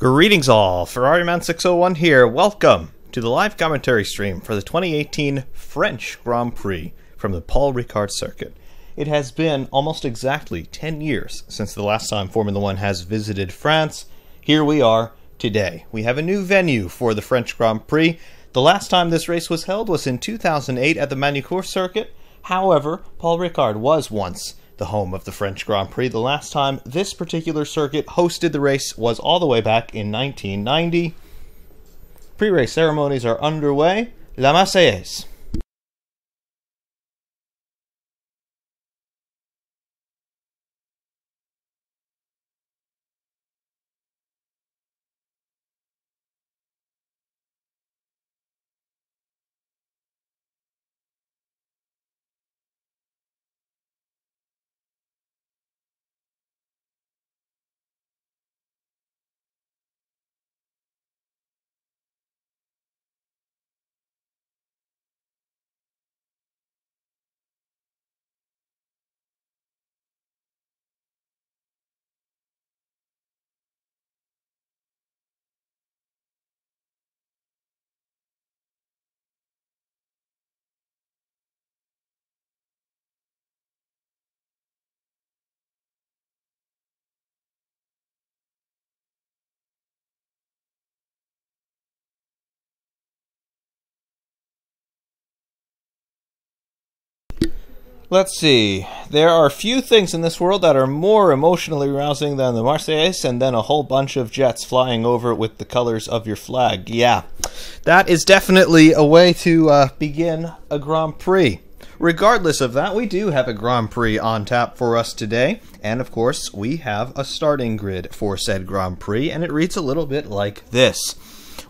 Greetings all, Ferrariman601 here. Welcome to the live commentary stream for the 2018 French Grand Prix from the Paul Ricard circuit. It has been almost exactly 10 years since the last time Formula One has visited France. Here we are today. We have a new venue for the French Grand Prix. The last time this race was held was in 2008 at the Manicourt circuit. However, Paul Ricard was once the home of the French Grand Prix. The last time this particular circuit hosted the race was all the way back in 1990. Pre-race ceremonies are underway. La Marseillaise. Let's see. There are few things in this world that are more emotionally rousing than the Marseillaise and then a whole bunch of jets flying over with the colors of your flag. Yeah, that is definitely a way to begin a Grand Prix. Regardless of that, we do have a Grand Prix on tap for us today. And of course, we have a starting grid for said Grand Prix, and it reads a little bit like this.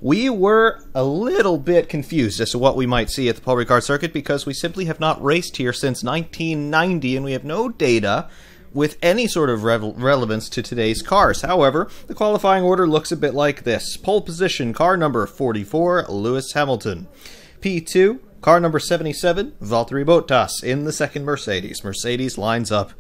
We were a little bit confused as to what we might see at the Paul Ricard circuit because we simply have not raced here since 1990 and we have no data with any sort of relevance to today's cars. However, the qualifying order looks a bit like this. Pole position, car number 44, Lewis Hamilton. P2, car number 77, Valtteri Bottas in the second Mercedes. Mercedes lines up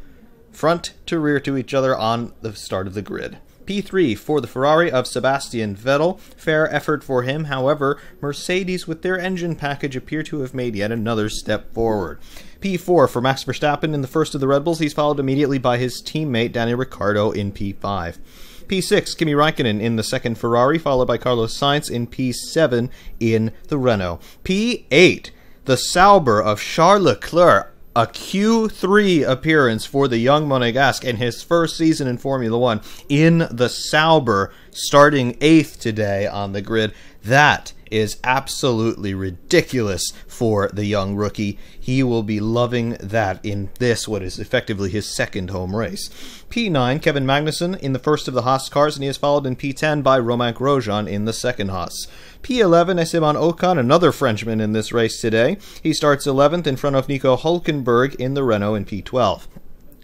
front to rear to each other on the start of the grid. P3 for the Ferrari of Sebastian Vettel. Fair effort for him. However, Mercedes with their engine package appear to have made yet another step forward. P4 for Max Verstappen in the first of the Red Bulls. He's followed immediately by his teammate Daniel Ricciardo in P5. P6, Kimi Räikkönen in the second Ferrari, followed by Carlos Sainz in P7 in the Renault. P8, the Sauber of Charles Leclerc. A Q3 appearance for the young Monegasque in his first season in Formula One in the Sauber, starting 8th today on the grid. That is absolutely ridiculous for the young rookie. He will be loving that in this, what is effectively his second home race. P9, Kevin Magnussen in the first of the Haas cars, and he is followed in P10 by Romain Grosjean in the second Haas. P11, Esteban Ocon, another Frenchman in this race today. He starts 11th in front of Nico Hülkenberg in the Renault in P12.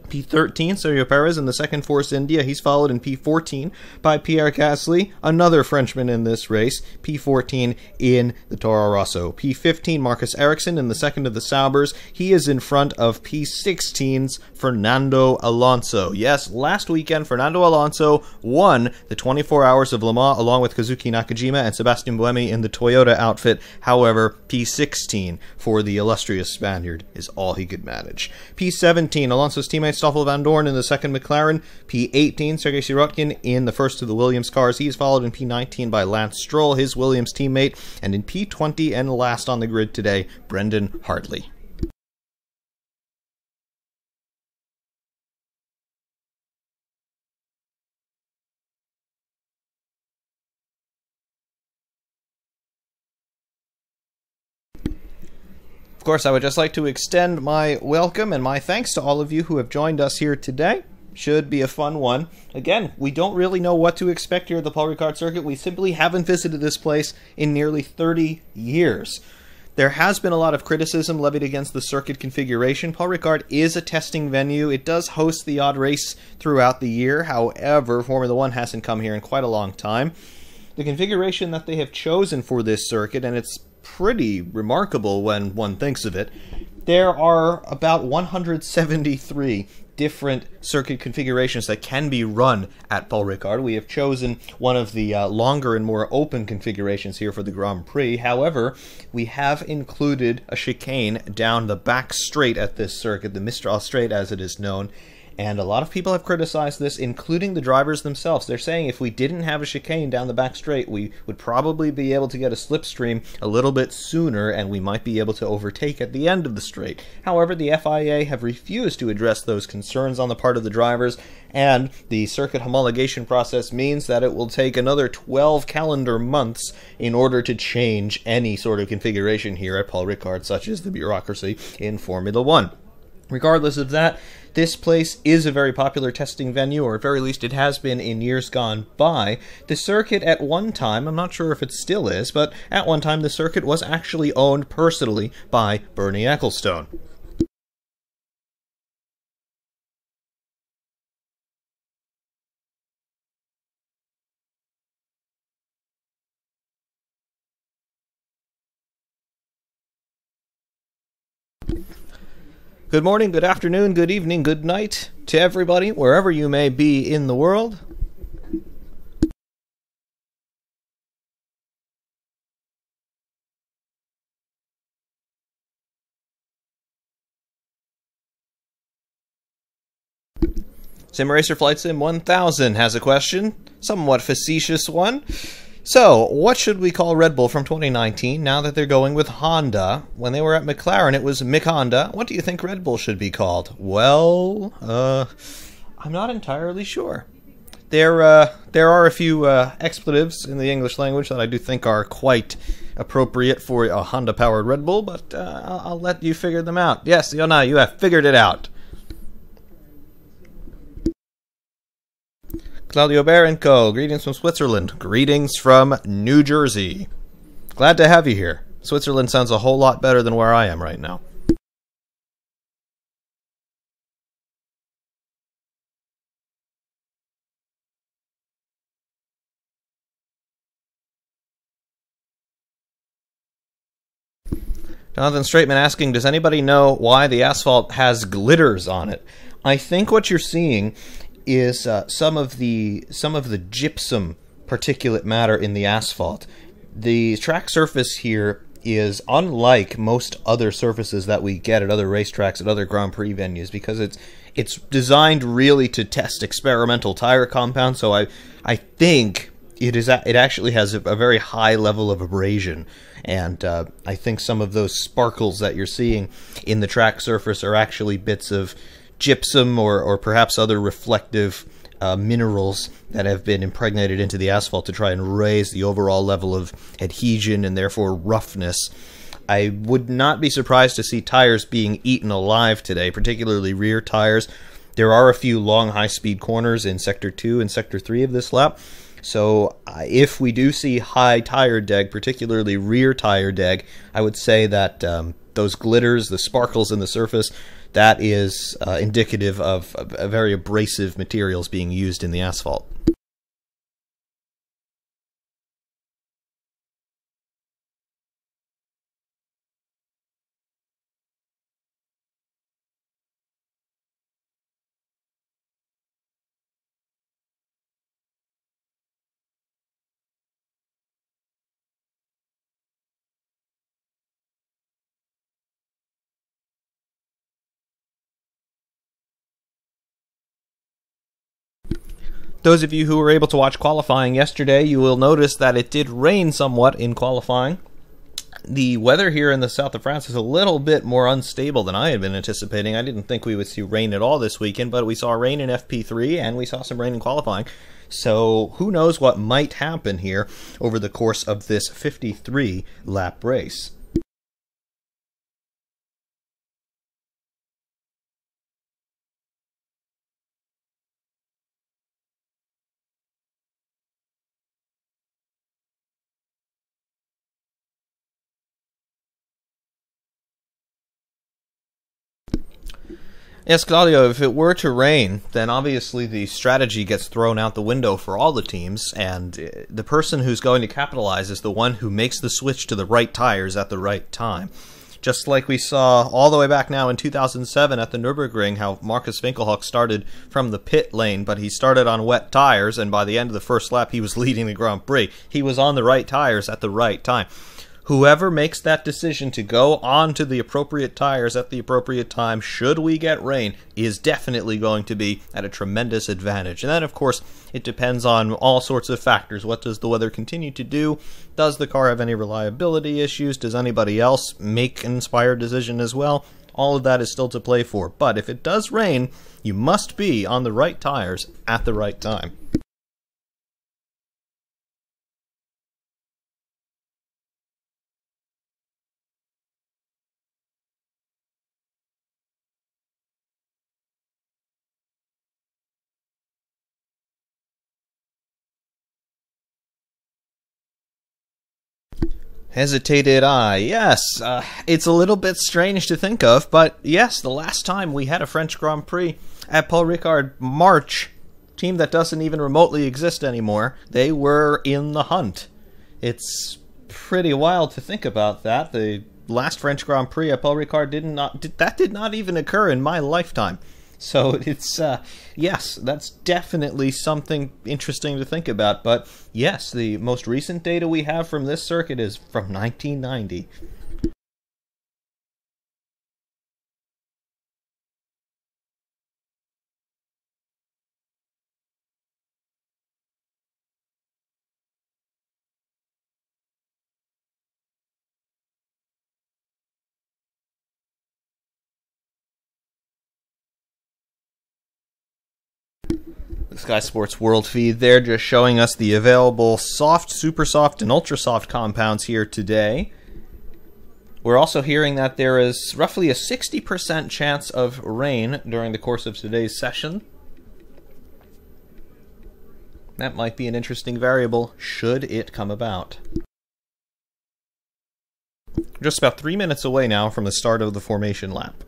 P13, Sergio Perez in the second Force India. He's followed in P14 by Pierre Gasly, another Frenchman in this race. P14 in the Toro Rosso. P15, Marcus Ericsson in the second of the Saubers. He is in front of P16's Fernando Alonso. Yes, last weekend, Fernando Alonso won the 24 Hours of Le Mans along with Kazuki Nakajima and Sebastian Buemi in the Toyota outfit. However, P16 for the illustrious Spaniard is all he could manage. P17, Alonso's teammate Stoffel Van Dorn in the second McLaren. P18, Sergei Sirotkin in the first of the Williams cars. He is followed in P19 by Lance Stroll, his Williams teammate. And in P20 and last on the grid today, Brendan Hartley. Of course, I would just like to extend my welcome and my thanks to all of you who have joined us here today. Should be a fun one. Again, we don't really know what to expect here at the Paul Ricard circuit. We simply haven't visited this place in nearly 30 years. There has been a lot of criticism levied against the circuit configuration. Paul Ricard is a testing venue. It does host the odd race throughout the year. However, Formula One hasn't come here in quite a long time. The configuration that they have chosen for this circuit, and it's pretty remarkable when one thinks of it, there are about 173 different circuit configurations that can be run at Paul Ricard. We have chosen one of the longer and more open configurations here for the Grand Prix. However, we have included a chicane down the back straight at this circuit, the Mistral Straight as it is known. And a lot of people have criticized this, including the drivers themselves. They're saying if we didn't have a chicane down the back straight, we would probably be able to get a slipstream a little bit sooner, and we might be able to overtake at the end of the straight. However, the FIA have refused to address those concerns on the part of the drivers, and the circuit homologation process means that it will take another 12 calendar months in order to change any sort of configuration here at Paul Ricard, such as the bureaucracy in Formula One. Regardless of that, this place is a very popular testing venue, or at very least it has been in years gone by. The circuit at one time, I'm not sure if it still is, but at one time the circuit was actually owned personally by Bernie Ecclestone. Good morning, good afternoon, good evening, good night to everybody, wherever you may be in the world. SimRacer Flight Sim 1000 has a question, somewhat facetious one. So, what should we call Red Bull from 2019 now that they're going with Honda? When they were at McLaren, it was Mick Honda. What do you think Red Bull should be called? Well, I'm not entirely sure. There are a few expletives in the English language that I do think are quite appropriate for a Honda-powered Red Bull, but I'll let you figure them out. Yes, Yona, you have figured it out. Claudio Berenco, greetings from Switzerland. Greetings from New Jersey. Glad to have you here. Switzerland sounds a whole lot better than where I am right now. Jonathan Straitman asking, does anybody know why the asphalt has glitters on it? I think what you're seeing is some of the gypsum particulate matter in the asphalt. The track surface here is unlike most other surfaces that we get at other racetracks, at other Grand Prix venues, because it's designed really to test experimental tire compounds. So I think it actually has a very high level of abrasion, and I think some of those sparkles that you're seeing in the track surface are actually bits of gypsum or perhaps other reflective minerals that have been impregnated into the asphalt to try and raise the overall level of adhesion and therefore roughness. I would not be surprised to see tires being eaten alive today, particularly rear tires. There are a few long high-speed corners in Sector 2 and Sector 3 of this lap, so if we do see high tire deg, particularly rear tire deg, I would say that those glitters, the sparkles in the surface, that is indicative of very abrasive materials being used in the asphalt. Those of you who were able to watch qualifying yesterday, you will notice that it did rain somewhat in qualifying. The weather here in the south of France is a little bit more unstable than I had been anticipating. I didn't think we would see rain at all this weekend, but we saw rain in FP3 and we saw some rain in qualifying. So who knows what might happen here over the course of this 53-lap race. Yes, Claudio, if it were to rain, then obviously the strategy gets thrown out the window for all the teams, and the person who's going to capitalize is the one who makes the switch to the right tires at the right time. Just like we saw all the way back now in 2007 at the Nürburgring, how Markus Winkelhock started from the pit lane, but he started on wet tires, and by the end of the first lap, he was leading the Grand Prix. He was on the right tires at the right time. Whoever makes that decision to go on to the appropriate tires at the appropriate time, should we get rain, is definitely going to be at a tremendous advantage. And then, of course, it depends on all sorts of factors. What does the weather continue to do? Does the car have any reliability issues? Does anybody else make an inspired decision as well? All of that is still to play for. But if it does rain, you must be on the right tires at the right time. Hesitated I. Yes, it's a little bit strange to think of, but yes, the last time we had a French Grand Prix at Paul Ricard March, team that doesn't even remotely exist anymore, they were in the hunt. It's pretty wild to think about that. The last French Grand Prix at Paul Ricard did not even occur in my lifetime. So it's, yes, that's definitely something interesting to think about. But yes, the most recent data we have from this circuit is from 1990. Sky Sports World feed there, just showing us the available soft, super soft, and ultra soft compounds here today. We're also hearing that there is roughly a 60% chance of rain during the course of today's session. That might be an interesting variable, should it come about. We're just about 3 minutes away now from the start of the formation lap.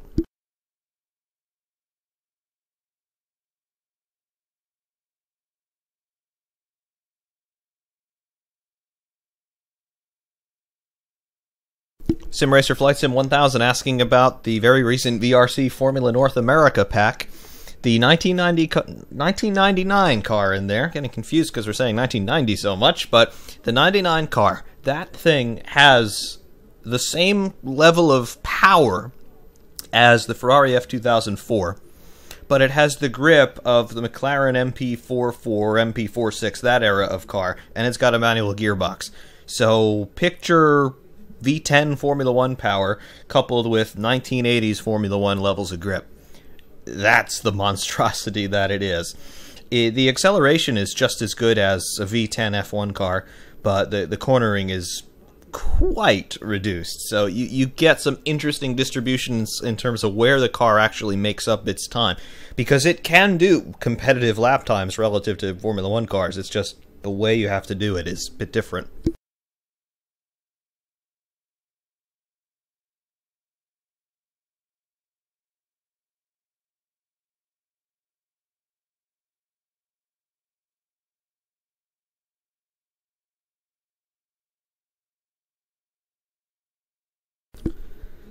SimRacer Flight Sim 1000 asking about the very recent VRC Formula North America pack. The 1999 car in there. Getting confused because we're saying 1990 so much, but the 99 car. That thing has the same level of power as the Ferrari F2004, but it has the grip of the McLaren MP44, MP46, that era of car, and it's got a manual gearbox. So picture V10 Formula 1 power coupled with 1980s Formula 1 levels of grip. That's the monstrosity that it is. The acceleration is just as good as a V10 F1 car, but the cornering is quite reduced. So you get some interesting distributions in terms of where the car actually makes up its time, because it can do competitive lap times relative to Formula 1 cars. It's just the way you have to do it is a bit different.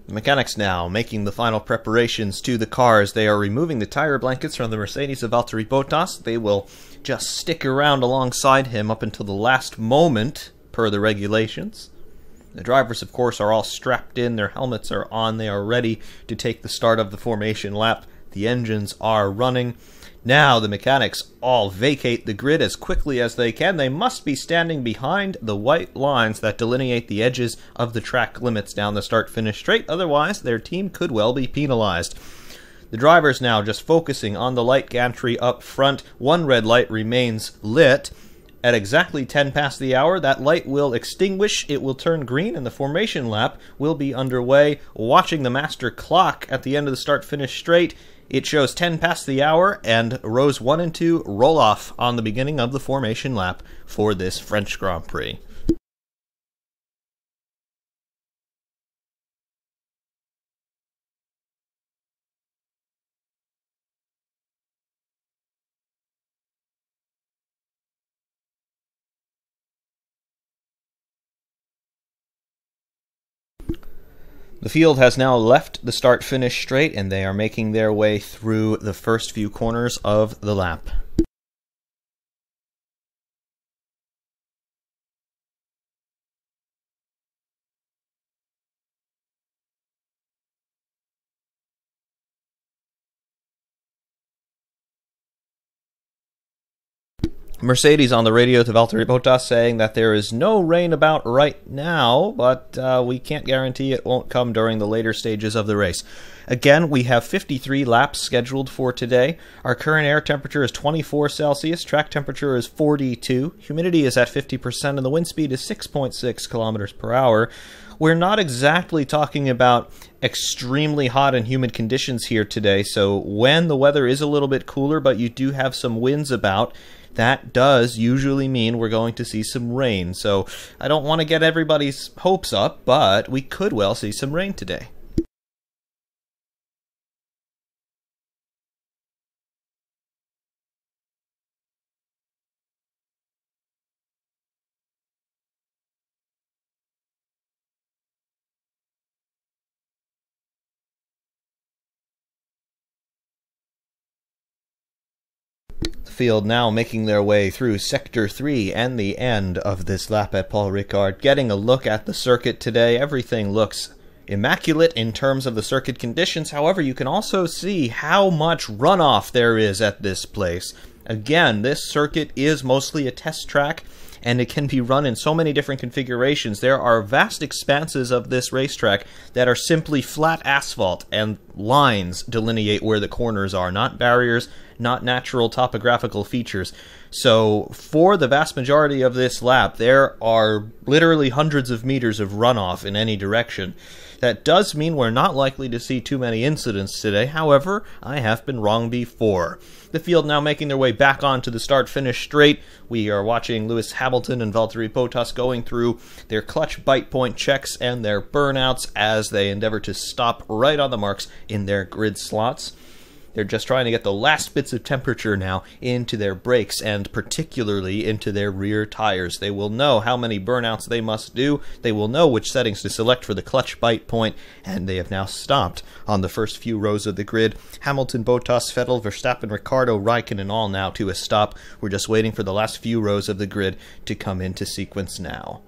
The mechanics now making the final preparations to the cars. They are removing the tire blankets from the Mercedes of Valtteri Bottas. They will just stick around alongside him up until the last moment, per the regulations. The drivers, of course, are all strapped in. Their helmets are on. They are ready to take the start of the formation lap. The engines are running. Now the mechanics all vacate the grid as quickly as they can. They must be standing behind the white lines that delineate the edges of the track limits down the start-finish straight. Otherwise, their team could well be penalized. The drivers now just focusing on the light gantry up front. One red light remains lit. At exactly 10 past the hour, that light will extinguish, it will turn green, and the formation lap will be underway. Watching the master clock at the end of the start-finish straight, it shows 10 past the hour, and rows 1 and 2 roll off on the beginning of the formation lap for this French Grand Prix. The field has now left the start-finish straight, and they are making their way through the first few corners of the lap. Mercedes on the radio to Valtteri Bottas saying that there is no rain about right now, but we can't guarantee it won't come during the later stages of the race. Again, we have 53 laps scheduled for today. Our current air temperature is 24 Celsius, track temperature is 42, humidity is at 50%, and the wind speed is 6.6 kilometers per hour. We're not exactly talking about extremely hot and humid conditions here today, so when the weather is a little bit cooler, but you do have some winds about, that does usually mean we're going to see some rain. So I don't want to get everybody's hopes up, but we could well see some rain today. Field now making their way through Sector 3 and the end of this lap at Paul Ricard. Getting a look at the circuit today, everything looks immaculate in terms of the circuit conditions. However, you can also see how much runoff there is at this place. Again, this circuit is mostly a test track, and it can be run in so many different configurations. There are vast expanses of this racetrack that are simply flat asphalt, and lines delineate where the corners are, not barriers, not natural topographical features. So for the vast majority of this lap, there are literally hundreds of meters of runoff in any direction. That does mean we're not likely to see too many incidents today. However, I have been wrong before. The field now making their way back onto the start-finish straight. We are watching Lewis Hamilton and Valtteri Bottas going through their clutch bite point checks and their burnouts as they endeavor to stop right on the marks in their grid slots. They're just trying to get the last bits of temperature now into their brakes and particularly into their rear tires. They will know how many burnouts they must do. They will know which settings to select for the clutch bite point, and they have now stopped on the first few rows of the grid. Hamilton, Bottas, Vettel, Verstappen, Ricciardo, Raikkonen all now to a stop. We're just waiting for the last few rows of the grid to come into sequence now.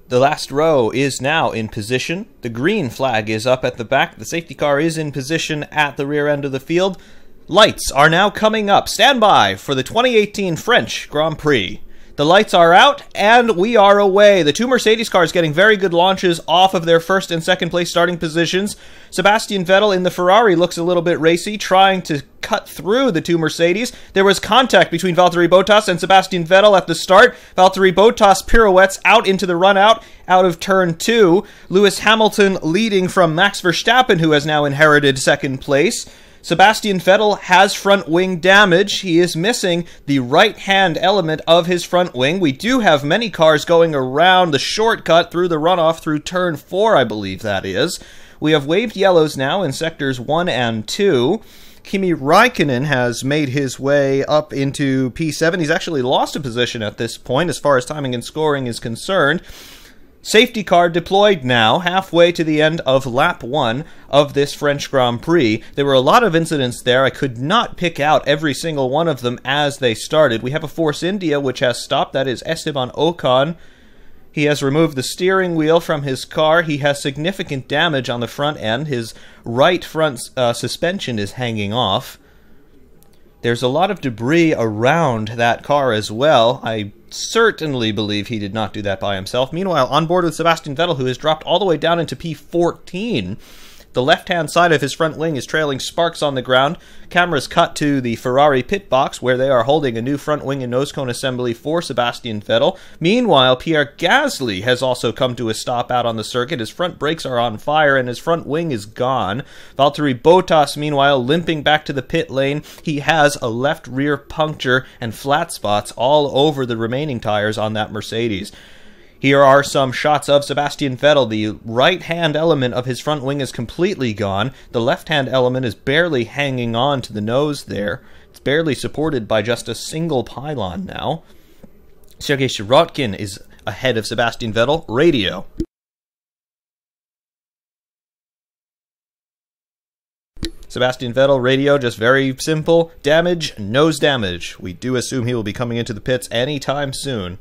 The last row is now in position. The green flag is up at the back. The safety car is in position at the rear end of the field. Lights are now coming up. Stand by for the 2018 French Grand Prix. The lights are out, and we are away. The two Mercedes cars getting very good launches off of their first and second place starting positions. Sebastian Vettel in the Ferrari looks a little bit racy, trying to cut through the two Mercedes. There was contact between Valtteri Bottas and Sebastian Vettel at the start. Valtteri Bottas pirouettes out into the run-out out of turn 2. Lewis Hamilton leading from Max Verstappen, who has now inherited second place. Sebastian Vettel has front wing damage. He is missing the right-hand element of his front wing. We do have many cars going around the shortcut through the runoff through turn 4, I believe that is. We have waved yellows now in sectors 1 and 2. Kimi Raikkonen has made his way up into P7. He's actually lost a position at this point as far as timing and scoring is concerned. Safety car deployed now, halfway to the end of lap 1 of this French Grand Prix. There were a lot of incidents there. I could not pick out every single one of them as they started. We have a Force India which has stopped. That is Esteban Ocon. He has removed the steering wheel from his car. He has significant damage on the front end. His right front suspension is hanging off. There's a lot of debris around that car as well. I certainly believe he did not do that by himself. Meanwhile, on board with Sebastian Vettel, who has dropped all the way down into P14, the left-hand side of his front wing is trailing sparks on the ground. Cameras cut to the Ferrari pit box, where they are holding a new front wing and nose cone assembly for Sebastian Vettel. Meanwhile, Pierre Gasly has also come to a stop out on the circuit. His front brakes are on fire, and his front wing is gone. Valtteri Bottas, meanwhile, limping back to the pit lane. He has a left rear puncture and flat spots all over the remaining tires on that Mercedes. Here are some shots of Sebastian Vettel. The right-hand element of his front wing is completely gone. The left-hand element is barely hanging on to the nose there. It's barely supported by just a single pylon now. Sergei Sirotkin is ahead of Sebastian Vettel. Radio. Sebastian Vettel, radio, just very simple. Damage, nose damage. We do assume he will be coming into the pits anytime soon.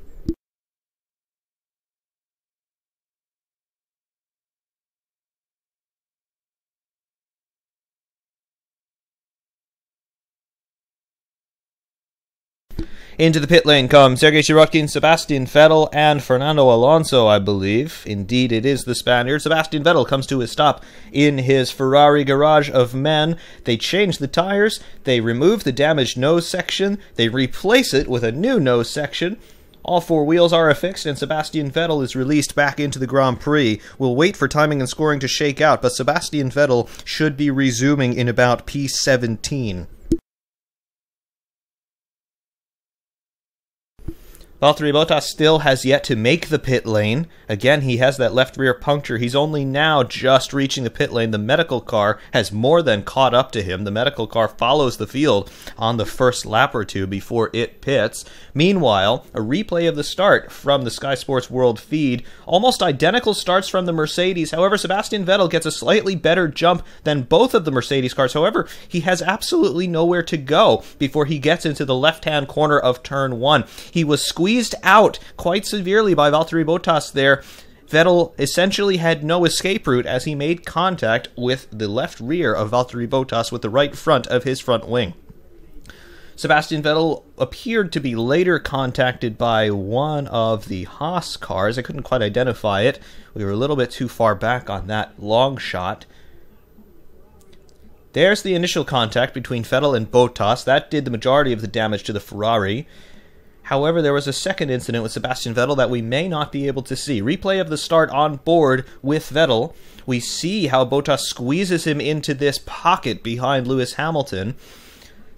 Into the pit lane come Sergei Sirotkin, Sebastian Vettel, and Fernando Alonso, I believe. Indeed, it is the Spaniard. Sebastian Vettel comes to a stop in his Ferrari garage of men. They change the tires, they remove the damaged nose section, they replace it with a new nose section. All four wheels are affixed, and Sebastian Vettel is released back into the Grand Prix. We'll wait for timing and scoring to shake out, but Sebastian Vettel should be resuming in about P17. Valtteri Bottas still has yet to make the pit lane. Again, he has that left rear puncture. He's only now just reaching the pit lane. The medical car has more than caught up to him. The medical car follows the field on the first lap or two before it pits. Meanwhile, a replay of the start from the Sky Sports World feed. Almost identical starts from the Mercedes. However, Sebastian Vettel gets a slightly better jump than both of the Mercedes cars. However, he has absolutely nowhere to go before he gets into the left-hand corner of turn 1. He was squeezed out quite severely by Valtteri Bottas there. Vettel essentially had no escape route as he made contact with the left rear of Valtteri Bottas with the right front of his front wing. Sebastian Vettel appeared to be later contacted by one of the Haas cars. I couldn't quite identify it. We were a little bit too far back on that long shot. There's the initial contact between Vettel and Bottas. That did the majority of the damage to the Ferrari. However, there was a second incident with Sebastian Vettel that we may not be able to see. Replay of the start on board with Vettel. We see how Bottas squeezes him into this pocket behind Lewis Hamilton.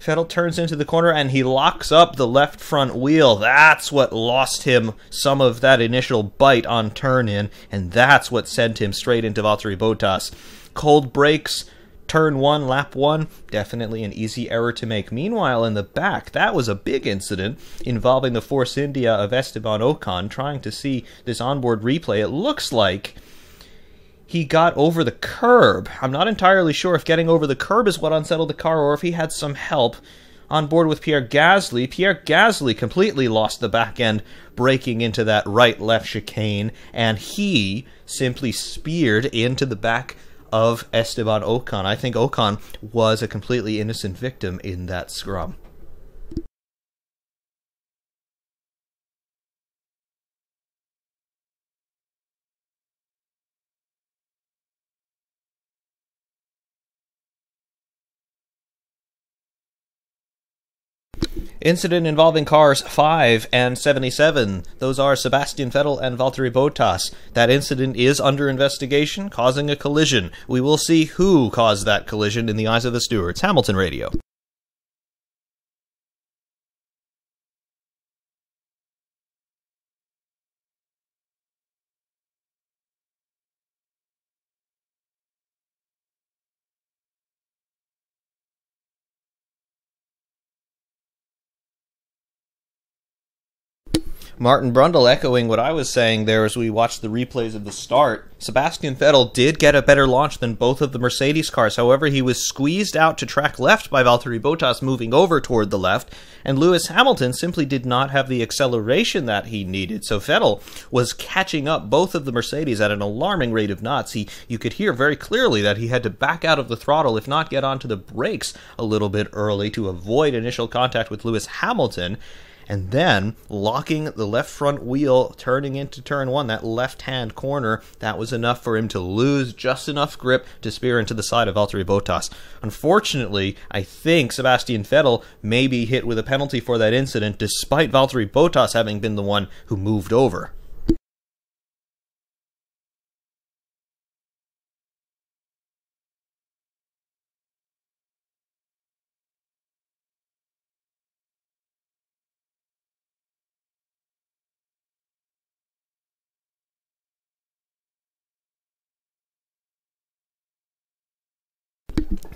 Vettel turns into the corner and he locks up the left front wheel. That's what lost him some of that initial bite on turn-in, and that's what sent him straight into Valtteri Bottas. Cold brakes. Turn 1, lap 1, definitely an easy error to make. Meanwhile, in the back, that was a big incident involving the Force India of Esteban Ocon. Trying to see this onboard replay, it looks like he got over the curb. I'm not entirely sure if getting over the curb is what unsettled the car or if he had some help. On board with Pierre Gasly. Pierre Gasly completely lost the back end, breaking into that right-left chicane, and he simply speared into the back of Esteban Ocon. I think Ocon was a completely innocent victim in that scrum. Incident involving cars 5 and 77. Those are Sebastian Vettel and Valtteri Bottas. That incident is under investigation, causing a collision. We will see who caused that collision in the eyes of the stewards. Hamilton Radio. Martin Brundle echoing what I was saying there as we watched the replays of the start. Sebastian Vettel did get a better launch than both of the Mercedes cars. However, he was squeezed out to track left by Valtteri Bottas moving over toward the left, and Lewis Hamilton simply did not have the acceleration that he needed. So Vettel was catching up both of the Mercedes at an alarming rate of knots. You could hear very clearly that he had to back out of the throttle, if not get onto the brakes a little bit early to avoid initial contact with Lewis Hamilton. And then locking the left front wheel, turning into turn 1, that left-hand corner, that was enough for him to lose just enough grip to spear into the side of Valtteri Bottas. Unfortunately, I think Sebastian Vettel may be hit with a penalty for that incident, despite Valtteri Bottas having been the one who moved over.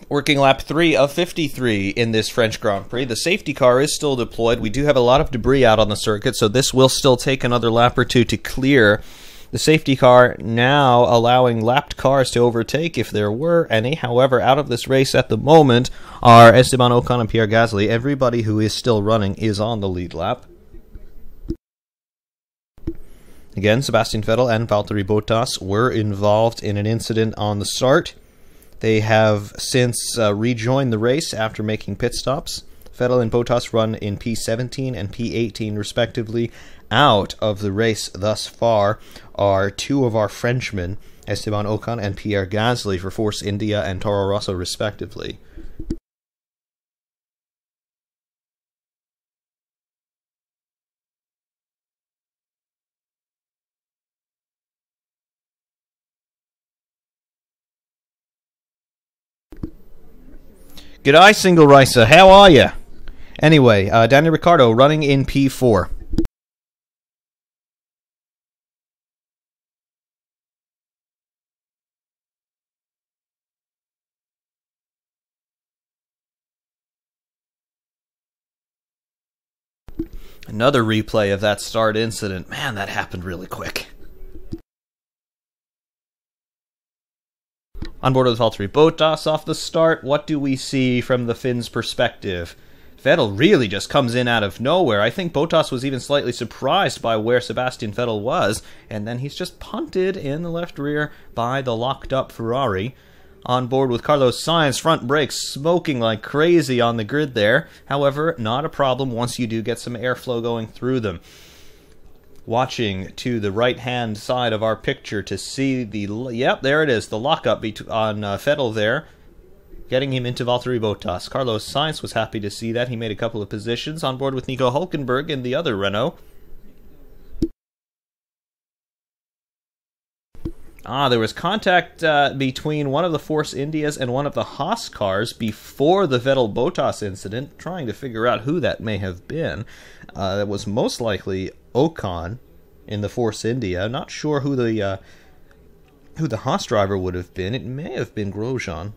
Working lap 3 of 53 in this French Grand Prix. The safety car is still deployed. We do have a lot of debris out on the circuit, so this will still take another lap or two to clear. The safety car now allowing lapped cars to overtake if there were any. However, out of this race at the moment are Esteban Ocon and Pierre Gasly. Everybody who is still running is on the lead lap. Again, Sebastian Vettel and Valtteri Bottas were involved in an incident on the start. They have since rejoined the race after making pit stops. Vettel and Bottas run in P17 and P18 respectively. Out of the race thus far are two of our Frenchmen, Esteban Ocon and Pierre Gasly, for Force India and Toro Rosso respectively. G'day, Single Racer. How are you? Anyway, Daniel Ricciardo running in P4. Another replay of that start incident. Man, that happened really quick. On board with Valtteri Bottas off the start, what do we see from the Finn's perspective? Vettel really just comes in out of nowhere. I think Bottas was even slightly surprised by where Sebastian Vettel was, and then he's just punted in the left rear by the locked-up Ferrari. On board with Carlos Sainz, front brakes smoking like crazy on the grid there. However, not a problem once you do get some airflow going through them. Watching to the right-hand side of our picture to see the... Yep, there it is, the lockup on Vettel there, getting him into Valtteri Bottas. Carlos Sainz was happy to see that. He made a couple of positions on board with Nico Hülkenberg in the other Renault. There was contact between one of the Force Indias and one of the Haas cars before the Vettel-Bottas incident, trying to figure out who that may have been. That was most likely Ocon in the Force India. Not sure who the Haas driver would have been. It may have been Grosjean.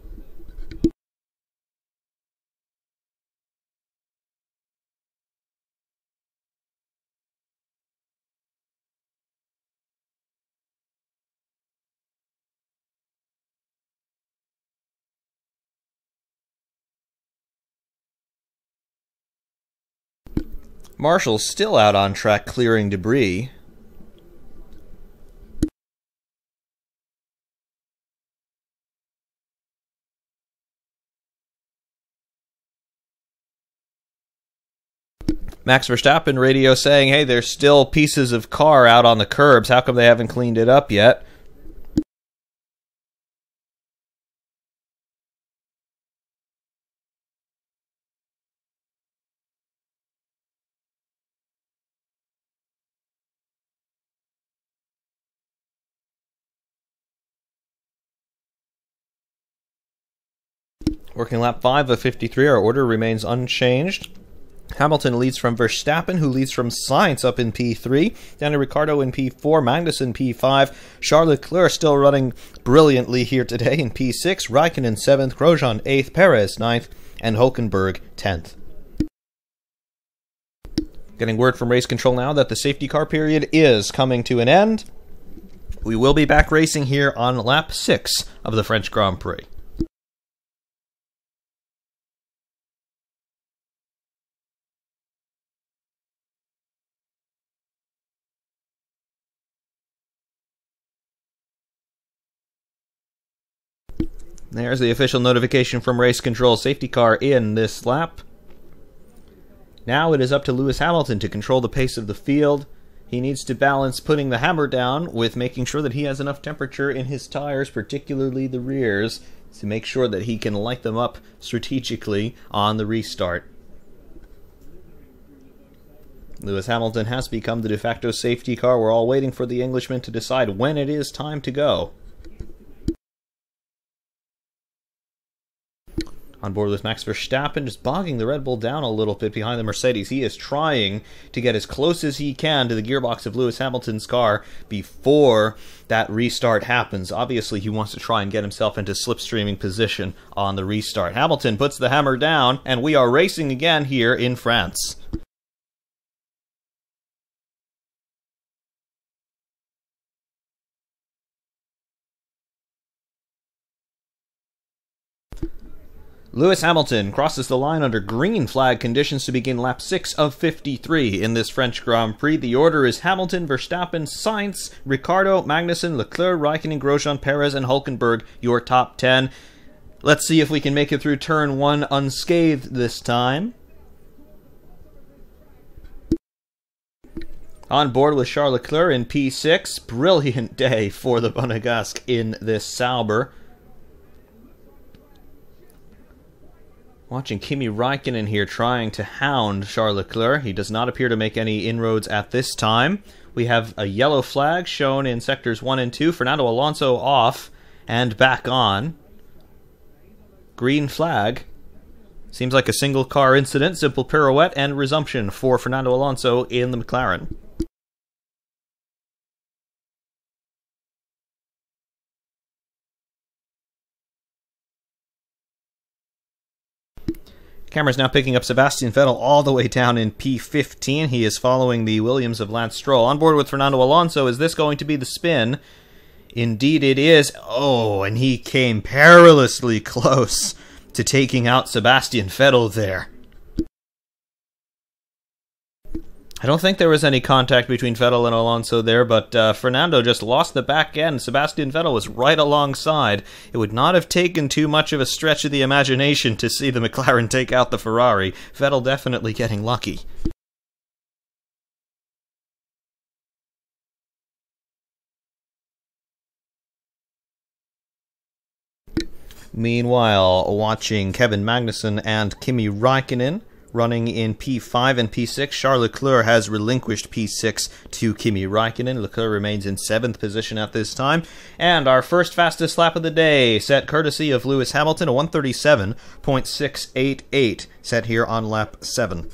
Marshall's still out on track clearing debris. Max Verstappen radio saying, hey, there's still pieces of car out on the curbs. How come they haven't cleaned it up yet? Working lap 5 of 53, our order remains unchanged. Hamilton leads from Verstappen, who leads from Sainz up in P3. Daniel Ricciardo in P4, Magnussen P5. Charles Leclerc still running brilliantly here today in P6. Raikkonen 7th, Grosjean 8th, Perez 9th, and Hülkenberg 10th. Getting word from race control now that the safety car period is coming to an end. We will be back racing here on lap 6 of the French Grand Prix. There's the official notification from race control. Safety car in this lap. Now it is up to Lewis Hamilton to control the pace of the field. He needs to balance putting the hammer down with making sure that he has enough temperature in his tires, particularly the rears, to make sure that he can light them up strategically on the restart. Lewis Hamilton has become the de facto safety car. We're all waiting for the Englishman to decide when it is time to go. On board with Max Verstappen, just bogging the Red Bull down a little bit behind the Mercedes. He is trying to get as close as he can to the gearbox of Lewis Hamilton's car before that restart happens. Obviously, he wants to try and get himself into slipstreaming position on the restart. Hamilton puts the hammer down, and we are racing again here in France. Lewis Hamilton crosses the line under green flag conditions to begin lap 6 of 53 in this French Grand Prix. The order is Hamilton, Verstappen, Sainz, Ricciardo, Magnussen, Leclerc, Raikkonen, Grosjean, Perez, and Hülkenberg, your top 10. Let's see if we can make it through turn 1 unscathed this time. On board with Charles Leclerc in P6. Brilliant day for the Monegasque in this Sauber. Watching Kimi Raikkonen here trying to hound Charles Leclerc. He does not appear to make any inroads at this time. We have a yellow flag shown in sectors 1 and 2. Fernando Alonso off and back on. Green flag. Seems like a single car incident. Simple pirouette and resumption for Fernando Alonso in the McLaren. Camera's now picking up Sebastian Vettel all the way down in P15. He is following the Williams of Lance Stroll. On board with Fernando Alonso. Is this going to be the spin? Indeed it is. Oh, and he came perilously close to taking out Sebastian Vettel there. I don't think there was any contact between Vettel and Alonso there, but Fernando just lost the back end. Sebastian Vettel was right alongside. It would not have taken too much of a stretch of the imagination to see the McLaren take out the Ferrari. Vettel definitely getting lucky. Meanwhile, watching Kevin Magnussen and Kimi Raikkonen running in P5 and P6. Charles Leclerc has relinquished P6 to Kimi Raikkonen. Leclerc remains in 7th position at this time. And our first fastest lap of the day, set courtesy of Lewis Hamilton, a 1:37.688, set here on lap 7.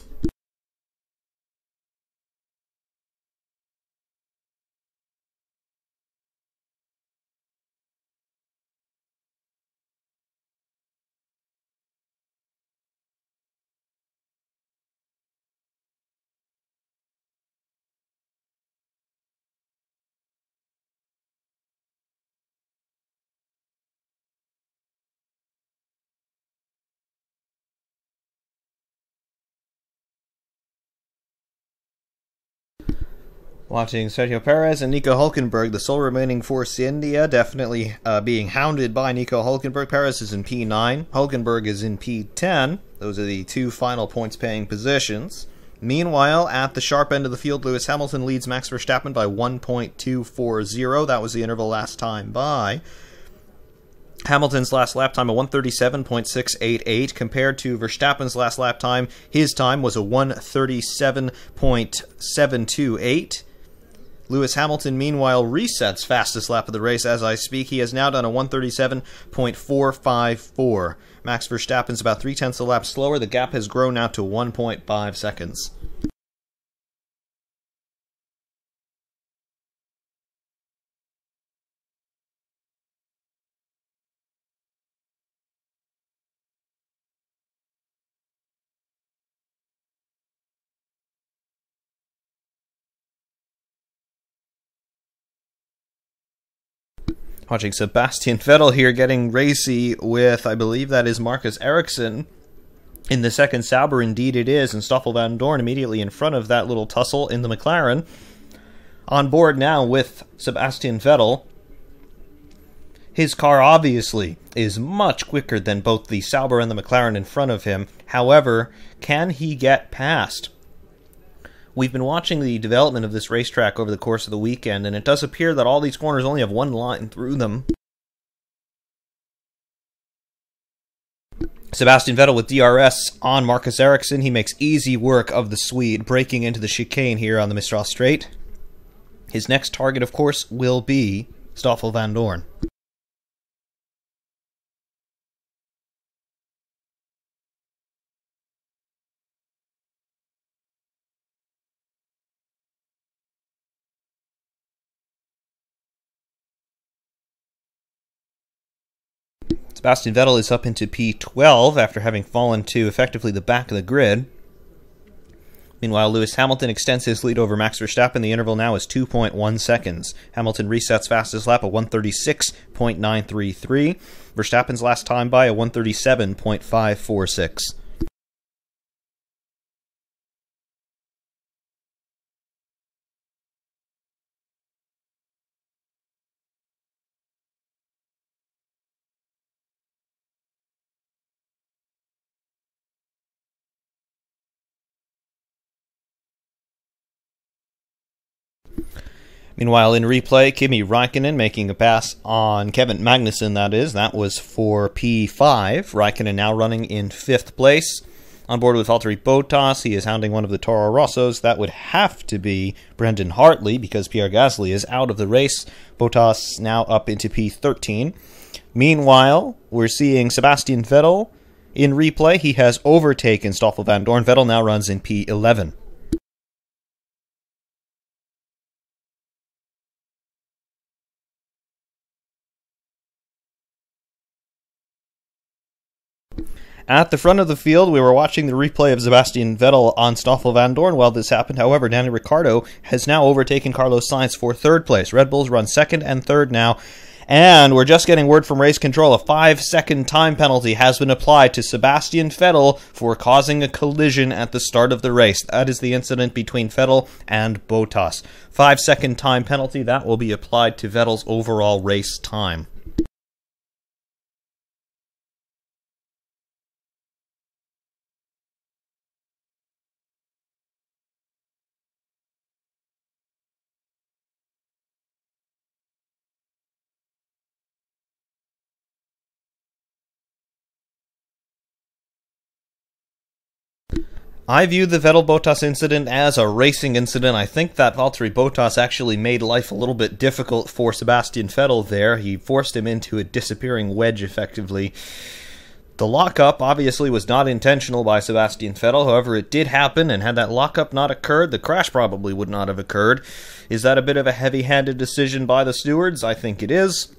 Watching Sergio Perez and Nico Hülkenberg, the sole remaining Force India, definitely being hounded by Nico Hülkenberg. Perez is in P9, Hülkenberg is in P10. Those are the two final points-paying positions. Meanwhile, at the sharp end of the field, Lewis Hamilton leads Max Verstappen by 1.240. That was the interval last time by. Hamilton's last lap time, a 1:37.688, compared to Verstappen's last lap time. His time was a 1:37.728. Lewis Hamilton, meanwhile, resets fastest lap of the race as I speak. He has now done a 1:37.454. Max Verstappen's about 0.3 a lap slower. The gap has grown now to 1.5 seconds. Watching Sebastian Vettel here getting racy with, I believe that is Marcus Ericsson in the second Sauber. Indeed it is, and Stoffel Van Dorn immediately in front of that little tussle in the McLaren. On board now with Sebastian Vettel. His car obviously is much quicker than both the Sauber and the McLaren in front of him. However, can he get past? We've been watching the development of this racetrack over the course of the weekend, and it does appear that all these corners only have one line through them. Sebastian Vettel with DRS on Marcus Ericsson. He makes easy work of the Swede, breaking into the chicane here on the Mistral Straight. His next target, of course, will be Stoffel Van Dorn. Sebastian Vettel is up into P12 after having fallen to effectively the back of the grid. Meanwhile, Lewis Hamilton extends his lead over Max Verstappen. The interval now is 2.1 seconds. Hamilton resets fastest lap at 136.933. Verstappen's last time by a 137.546. Meanwhile, in replay, Kimi Räikkönen making a pass on Kevin Magnussen, that is. That was for P5. Räikkönen now running in 5th place. On board with Valtteri Bottas, he is hounding one of the Toro Rossos. That would have to be Brendan Hartley, because Pierre Gasly is out of the race. Bottas now up into P13. Meanwhile, we're seeing Sebastian Vettel in replay. He has overtaken Stoffel Van Dorn. Vettel now runs in P11. At the front of the field, we were watching the replay of Sebastian Vettel on Stoffel Van Dorn while this happened. However, Danny Ricciardo has now overtaken Carlos Sainz for 3rd place. Red Bulls run 2nd and 3rd now. And we're just getting word from race control. A 5-second time penalty has been applied to Sebastian Vettel for causing a collision at the start of the race. That is the incident between Vettel and Bottas. 5-second time penalty, that will be applied to Vettel's overall race time. I view the Vettel-Bottas incident as a racing incident. I think that Valtteri Bottas actually made life a little bit difficult for Sebastian Vettel there. He forced him into a disappearing wedge, effectively. The lockup obviously was not intentional by Sebastian Vettel. However, it did happen, and had that lockup not occurred, the crash probably would not have occurred. Is that a bit of a heavy-handed decision by the stewards? I think it is.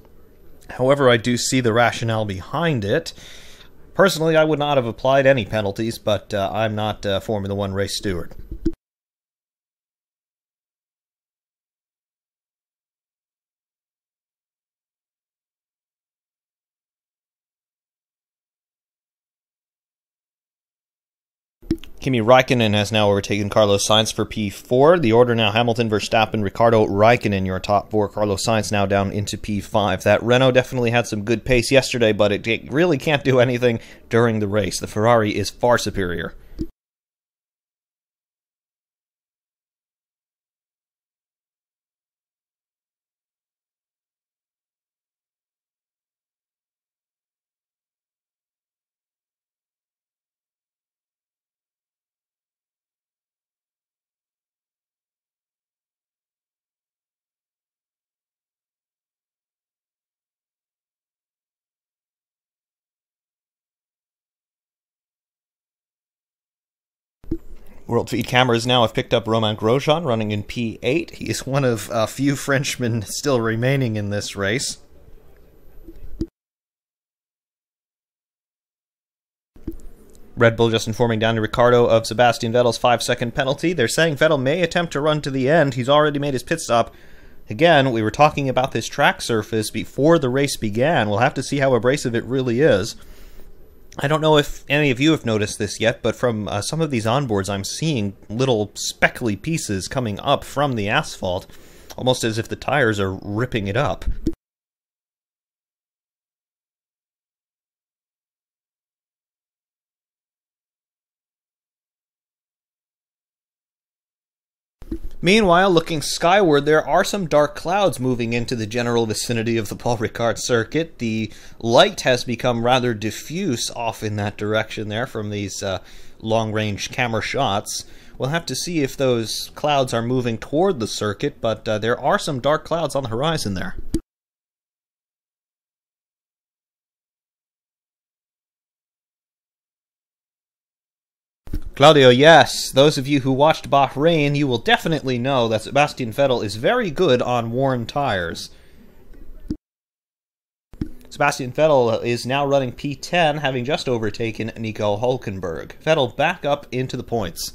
However, I do see the rationale behind it. Personally, I would not have applied any penalties, but I'm not a Formula One race steward. Kimi Räikkönen has now overtaken Carlos Sainz for P4. The order now: Hamilton, Verstappen, Ricciardo, Räikkönen, your top 4. Carlos Sainz now down into P5. That Renault definitely had some good pace yesterday, but it really can't do anything during the race. The Ferrari is far superior. World feed cameras now have picked up Romain Grosjean running in P8. He is one of a few Frenchmen still remaining in this race. Red Bull just informing Danny Ricciardo of Sebastian Vettel's 5-second penalty. They're saying Vettel may attempt to run to the end. He's already made his pit stop. Again, we were talking about this track surface before the race began. We'll have to see how abrasive it really is. I don't know if any of you have noticed this yet, but from some of these onboards, I'm seeing little speckly pieces coming up from the asphalt, almost as if the tires are ripping it up. Meanwhile, looking skyward, there are some dark clouds moving into the general vicinity of the Paul Ricard circuit. The light has become rather diffuse off in that direction there from these long-range camera shots. We'll have to see if those clouds are moving toward the circuit, but there are some dark clouds on the horizon there. Claudio, yes, those of you who watched Bahrain, you will definitely know that Sebastian Vettel is very good on worn tires. Sebastian Vettel is now running P10, having just overtaken Nico Hülkenberg. Vettel back up into the points.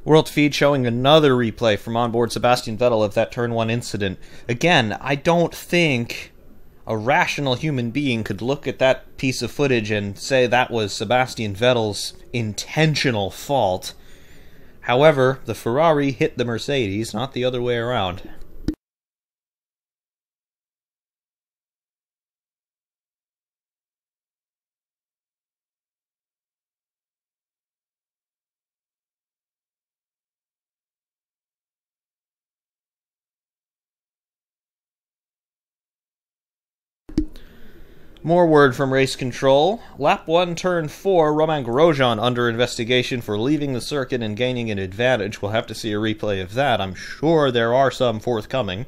World feed showing another replay from onboard Sebastian Vettel of that Turn 1 incident. Again, I don't think a rational human being could look at that piece of footage and say that was Sebastian Vettel's intentional fault. However, the Ferrari hit the Mercedes, not the other way around. More word from race control. Lap 1, turn 4, Romain Grosjean under investigation for leaving the circuit and gaining an advantage. We'll have to see a replay of that. I'm sure there are some forthcoming.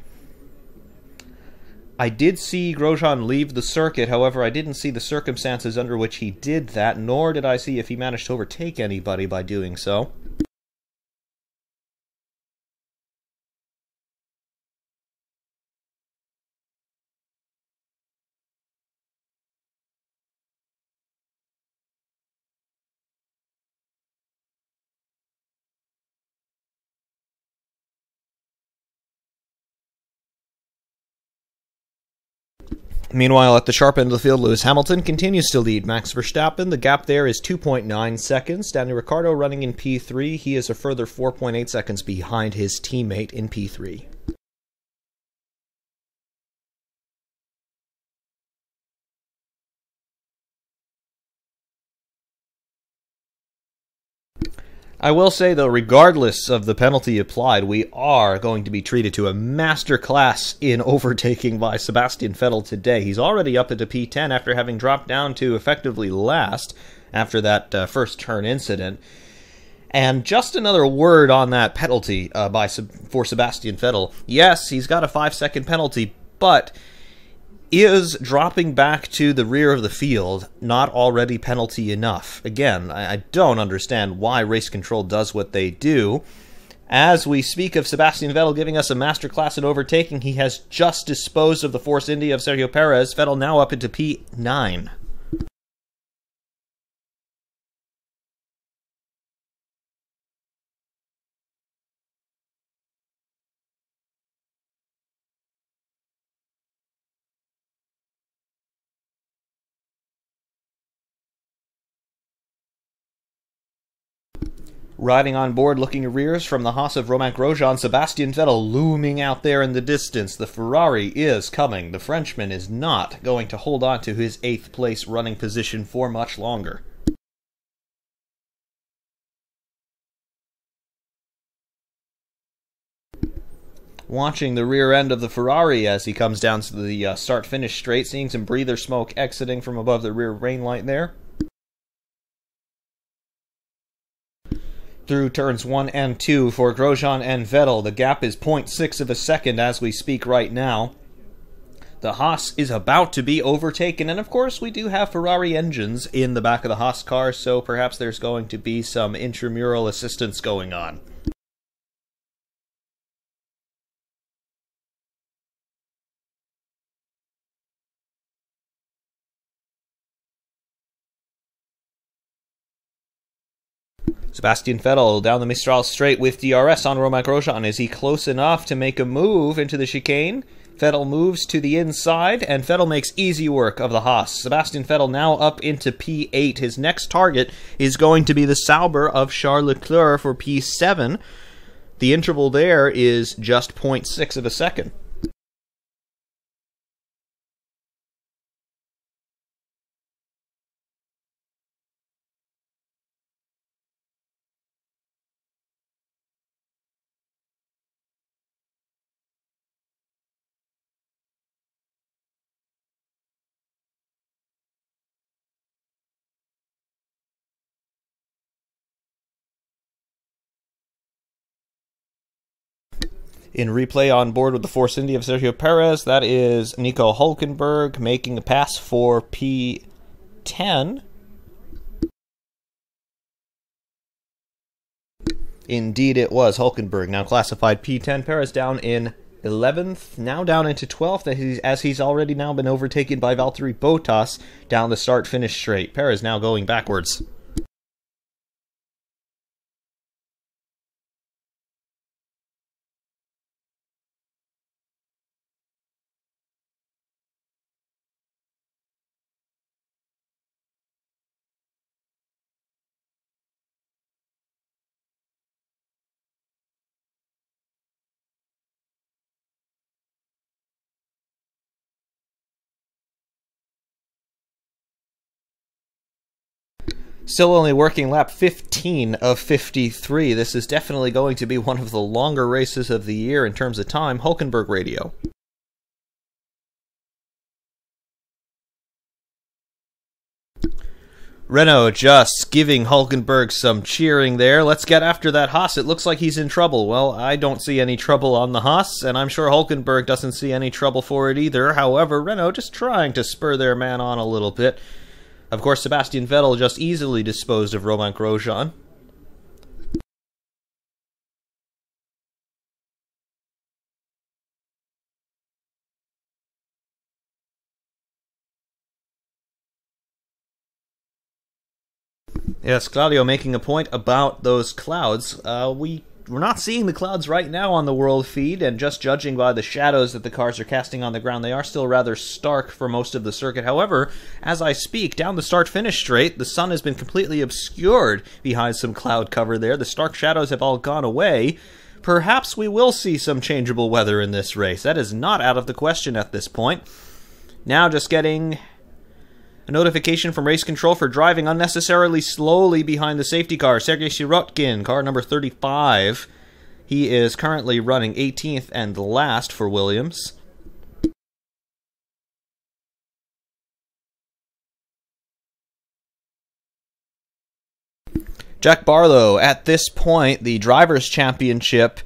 I did see Grosjean leave the circuit, however I didn't see the circumstances under which he did that, nor did I see if he managed to overtake anybody by doing so. Meanwhile, at the sharp end of the field, Lewis Hamilton continues to lead Max Verstappen. The gap there is 2.9 seconds. Daniel Ricciardo running in P3. He is a further 4.8 seconds behind his teammate in P3. I will say, though, regardless of the penalty applied, we are going to be treated to a masterclass in overtaking by Sebastian Vettel today. He's already up into P10 after having dropped down to effectively last after that first turn incident. And just another word on that penalty for Sebastian Vettel. Yes, he's got a 5-second penalty, but is dropping back to the rear of the field not already penalty enough? Again, I don't understand why race control does what they do. As we speak of Sebastian Vettel giving us a masterclass in overtaking, he has just disposed of the Force India of Sergio Perez. Vettel now up into P9. Riding on board, looking arrears from the Haas of Romain Grosjean, Sebastian Vettel looming out there in the distance. The Ferrari is coming. The Frenchman is not going to hold on to his 8th place running position for much longer. Watching the rear end of the Ferrari as he comes down to the start-finish straight, seeing some breather smoke exiting from above the rear rain light there. Through turns 1 and 2 for Grosjean and Vettel. The gap is 0.6 of a second as we speak right now. The Haas is about to be overtaken, and of course we do have Ferrari engines in the back of the Haas car, so perhaps there's going to be some intramural assistance going on. Sebastian Vettel down the Mistral straight with DRS on Romain Grosjean. Is he close enough to make a move into the chicane? Vettel moves to the inside, and Vettel makes easy work of the Haas. Sebastian Vettel now up into P8. His next target is going to be the Sauber of Charles Leclerc for P7. The interval there is just 0.6 of a second. In replay on board with the Force India of Sergio Perez, that is Nico Hülkenberg making a pass for P10. Indeed it was Hülkenberg, now classified P10. Perez down in 11th, now down into 12th, as he's already now been overtaken by Valtteri Bottas down the start-finish straight. Perez now going backwards. Still only working lap 15 of 53. This is definitely going to be one of the longer races of the year in terms of time. Hülkenberg radio. Renault just giving Hülkenberg some cheering there. Let's get after that Haas. It looks like he's in trouble. Well, I don't see any trouble on the Haas, and I'm sure Hülkenberg doesn't see any trouble for it either. However, Renault just trying to spur their man on a little bit. Of course, Sebastian Vettel just easily disposed of Romain Grosjean. Yes, Claudio making a point about those clouds. We're not seeing the clouds right now on the world feed, and just judging by the shadows that the cars are casting on the ground, they are still rather stark for most of the circuit. However, as I speak, down the start-finish straight, the sun has been completely obscured behind some cloud cover there. The stark shadows have all gone away. Perhaps we will see some changeable weather in this race. That is not out of the question at this point. Now just getting a notification from race control for driving unnecessarily slowly behind the safety car. Sergei Sirotkin, car number 35. He is currently running 18th and last for Williams. Jack Barlow, at this point, the Drivers' Championship,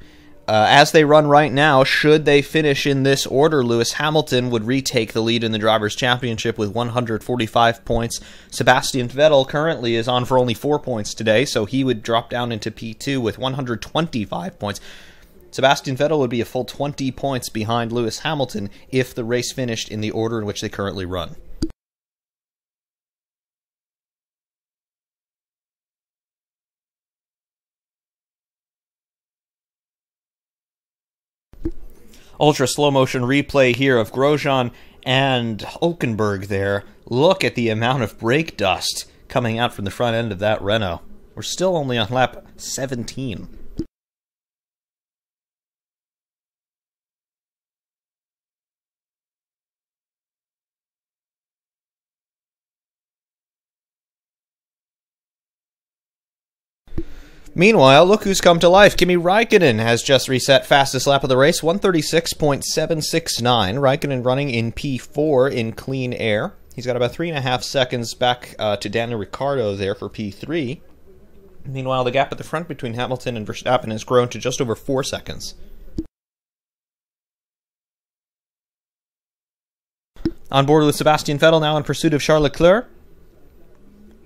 as they run right now, should they finish in this order, Lewis Hamilton would retake the lead in the Drivers' Championship with 145 points. Sebastian Vettel currently is on for only 4 points today, so he would drop down into P2 with 125 points. Sebastian Vettel would be a full 20 points behind Lewis Hamilton if the race finished in the order in which they currently run. Ultra slow motion replay here of Grosjean and Hülkenberg there. Look at the amount of brake dust coming out from the front end of that Renault. We're still only on lap 17. Meanwhile, look who's come to life. Kimi Räikkönen has just reset fastest lap of the race, 136.769. Räikkönen running in P4 in clean air. He's got about 3.5 seconds back to Daniel Ricciardo there for P3. Meanwhile, the gap at the front between Hamilton and Verstappen has grown to just over 4 seconds. On board with Sebastian Vettel now in pursuit of Charles Leclerc.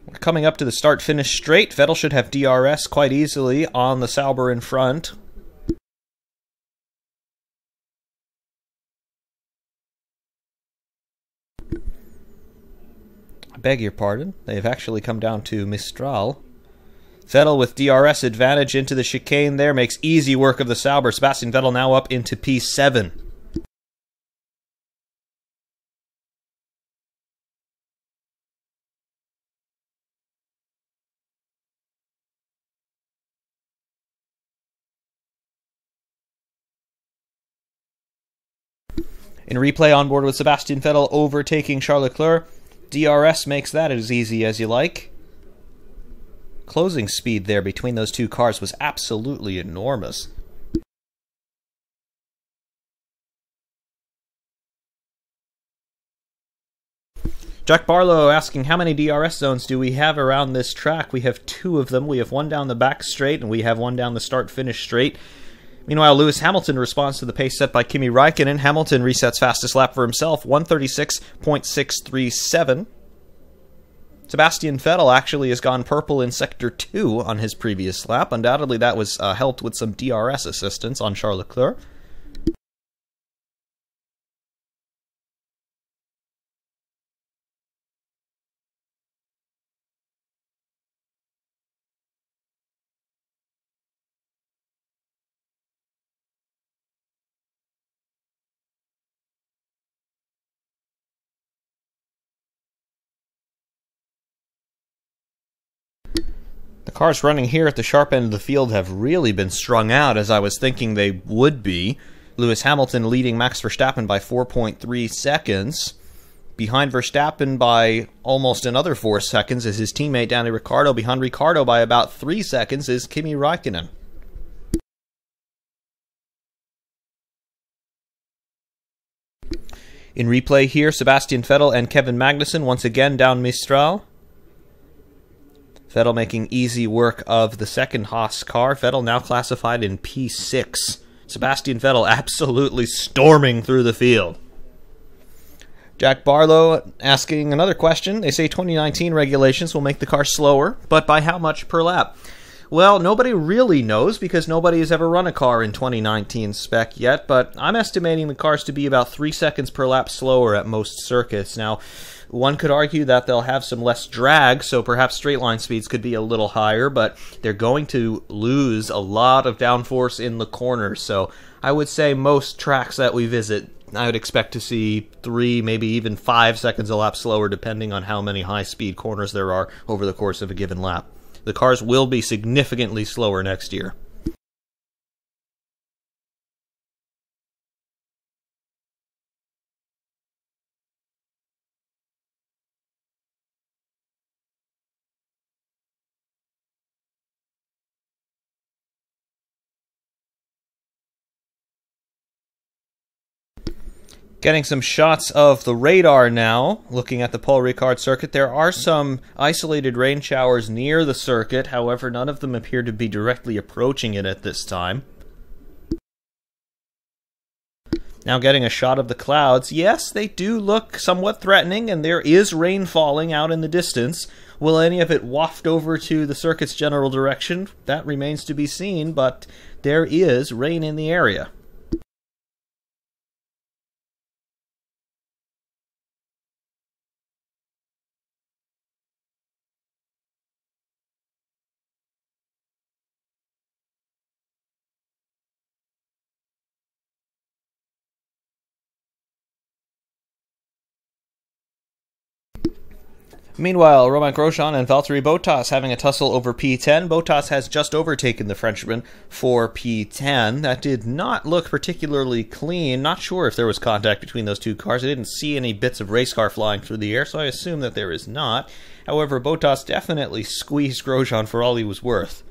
We're coming up to the start-finish straight. Vettel should have DRS quite easily on the Sauber in front. I beg your pardon. They've actually come down to Mistral. Vettel with DRS advantage into the chicane there makes easy work of the Sauber. Sebastian Vettel now up into P7. In replay on board with Sebastian Vettel overtaking Charles Leclerc. DRS makes that as easy as you like. Closing speed there between those two cars was absolutely enormous. Jack Barlow asking how many DRS zones do we have around this track? We have 2 of them. We have one down the back straight and we have one down the start-finish straight. Meanwhile, Lewis Hamilton responds to the pace set by Kimi Räikkönen. Hamilton resets fastest lap for himself, 1:36.637. Sebastian Vettel actually has gone purple in Sector 2 on his previous lap. Undoubtedly, that was helped with some DRS assistance on Charles Leclerc. The cars running here at the sharp end of the field have really been strung out, as I was thinking they would be. Lewis Hamilton leading Max Verstappen by 4.3 seconds. Behind Verstappen by almost another 4 seconds is his teammate Danny Ricciardo. Behind Ricciardo by about 3 seconds is Kimi Räikkönen. In replay here, Sebastian Vettel and Kevin Magnussen once again down Mistral. Vettel making easy work of the second Haas car. Vettel now classified in P6. Sebastian Vettel absolutely storming through the field. Jack Barlow asking another question. They say 2019 regulations will make the car slower, but by how much per lap? Well, nobody really knows because nobody has ever run a car in 2019 spec yet, but I'm estimating the cars to be about 3 seconds per lap slower at most circuits. Now, one could argue that they'll have some less drag, so perhaps straight line speeds could be a little higher, but they're going to lose a lot of downforce in the corners. So I would say most tracks that we visit, I would expect to see 3, maybe even 5 seconds a lap slower, depending on how many high-speed corners there are over the course of a given lap. The cars will be significantly slower next year. Getting some shots of the radar now, looking at the Paul Ricard circuit. There are some isolated rain showers near the circuit, however, none of them appear to be directly approaching it at this time. Now getting a shot of the clouds. Yes, they do look somewhat threatening, and there is rain falling out in the distance. Will any of it waft over to the circuit's general direction? That remains to be seen, but there is rain in the area. Meanwhile, Romain Grosjean and Valtteri Bottas having a tussle over P10. Bottas has just overtaken the Frenchman for P10. That did not look particularly clean. Not sure if there was contact between those two cars. I didn't see any bits of race car flying through the air, so I assume that there is not. However, Bottas definitely squeezed Grosjean for all he was worth.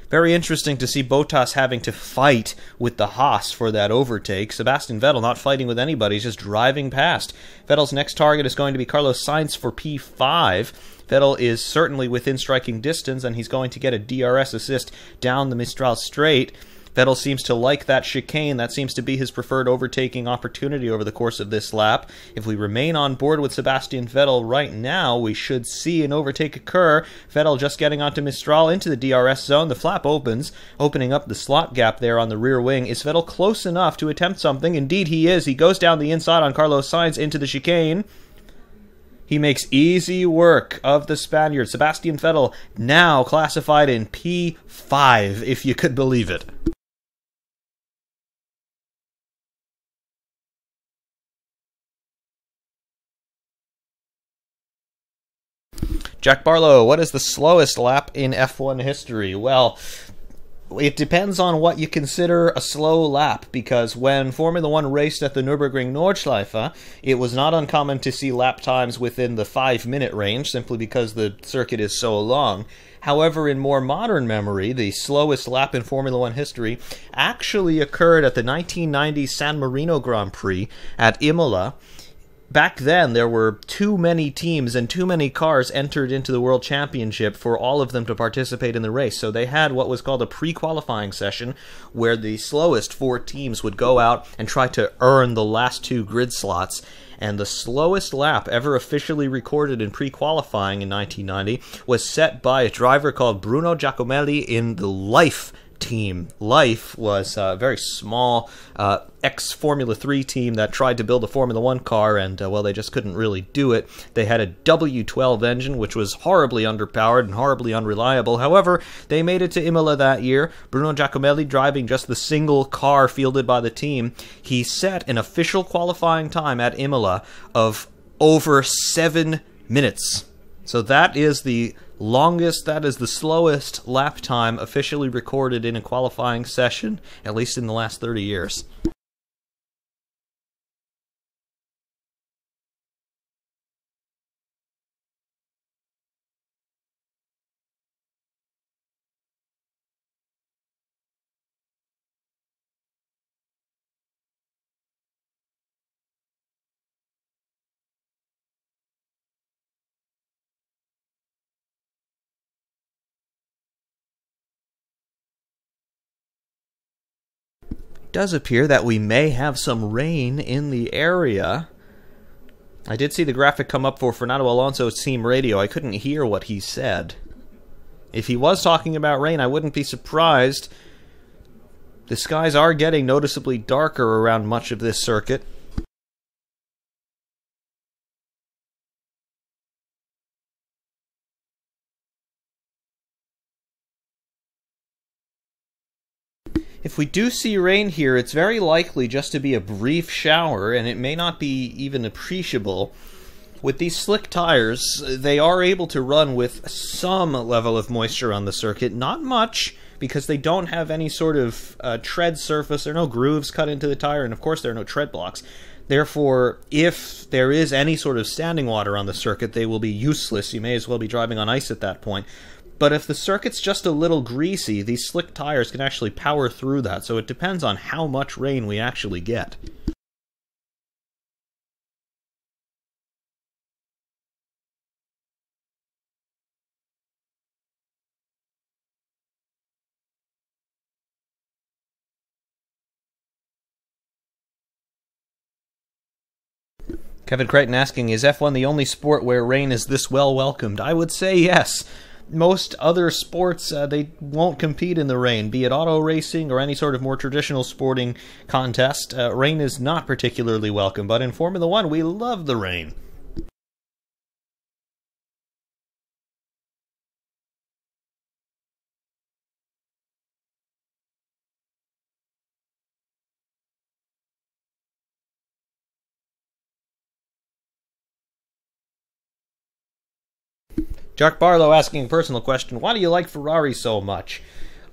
Very interesting to see Bottas having to fight with the Haas for that overtake. Sebastian Vettel not fighting with anybody, he's just driving past. Vettel's next target is going to be Carlos Sainz for P5. Vettel is certainly within striking distance, and he's going to get a DRS assist down the Mistral Straight. Vettel seems to like that chicane. That seems to be his preferred overtaking opportunity over the course of this lap. If we remain on board with Sebastian Vettel right now, we should see an overtake occur. Vettel just getting onto Mistral into the DRS zone. The flap opens, opening up the slot gap there on the rear wing. Is Vettel close enough to attempt something? Indeed he is. He goes down the inside on Carlos Sainz into the chicane. He makes easy work of the Spaniard. Sebastian Vettel now classified in P5, if you could believe it. Jack Barlow, what is the slowest lap in F1 history? Well, it depends on what you consider a slow lap, because when Formula 1 raced at the Nürburgring Nordschleife, it was not uncommon to see lap times within the 5-minute range, simply because the circuit is so long. However, in more modern memory, the slowest lap in Formula 1 history actually occurred at the 1990 San Marino Grand Prix at Imola. back then there were too many teams and too many cars entered into the World Championship for all of them to participate in the race. So they had what was called a pre-qualifying session, where the slowest 4 teams would go out and try to earn the last 2 grid slots. And the slowest lap ever officially recorded in pre-qualifying in 1990 was set by a driver called Bruno Giacomelli in the Life team. Life was a very small ex-Formula 3 team that tried to build a Formula 1 car, and, well, they just couldn't really do it. They had a W12 engine, which was horribly underpowered and horribly unreliable. However, they made it to Imola that year. Bruno Giacomelli driving just the single car fielded by the team. He set an official qualifying time at Imola of over 7 minutes. So that is the longest, that is the slowest lap time officially recorded in a qualifying session, at least in the last 30 years. It does appear that we may have some rain in the area. I did see the graphic come up for Fernando Alonso's team radio. I couldn't hear what he said. If he was talking about rain, I wouldn't be surprised. The skies are getting noticeably darker around much of this circuit. If we do see rain here, it's very likely just to be a brief shower, and it may not be even appreciable. With these slick tires, they are able to run with some level of moisture on the circuit. Not much, because they don't have any sort of tread surface. There are no grooves cut into the tire, and of course there are no tread blocks. Therefore, if there is any sort of standing water on the circuit, they will be useless. You may as well be driving on ice at that point. But if the circuit's just a little greasy, these slick tires can actually power through that, so it depends on how much rain we actually get. Kevin Creighton asking, is F1 the only sport where rain is this well welcomed? I would say yes. Most other sports, they won't compete in the rain, be it auto racing or any sort of more traditional sporting contest. Rain is not particularly welcome, but in Formula 1, we love the rain. Jack Barlow asking a personal question, why do you like Ferrari so much?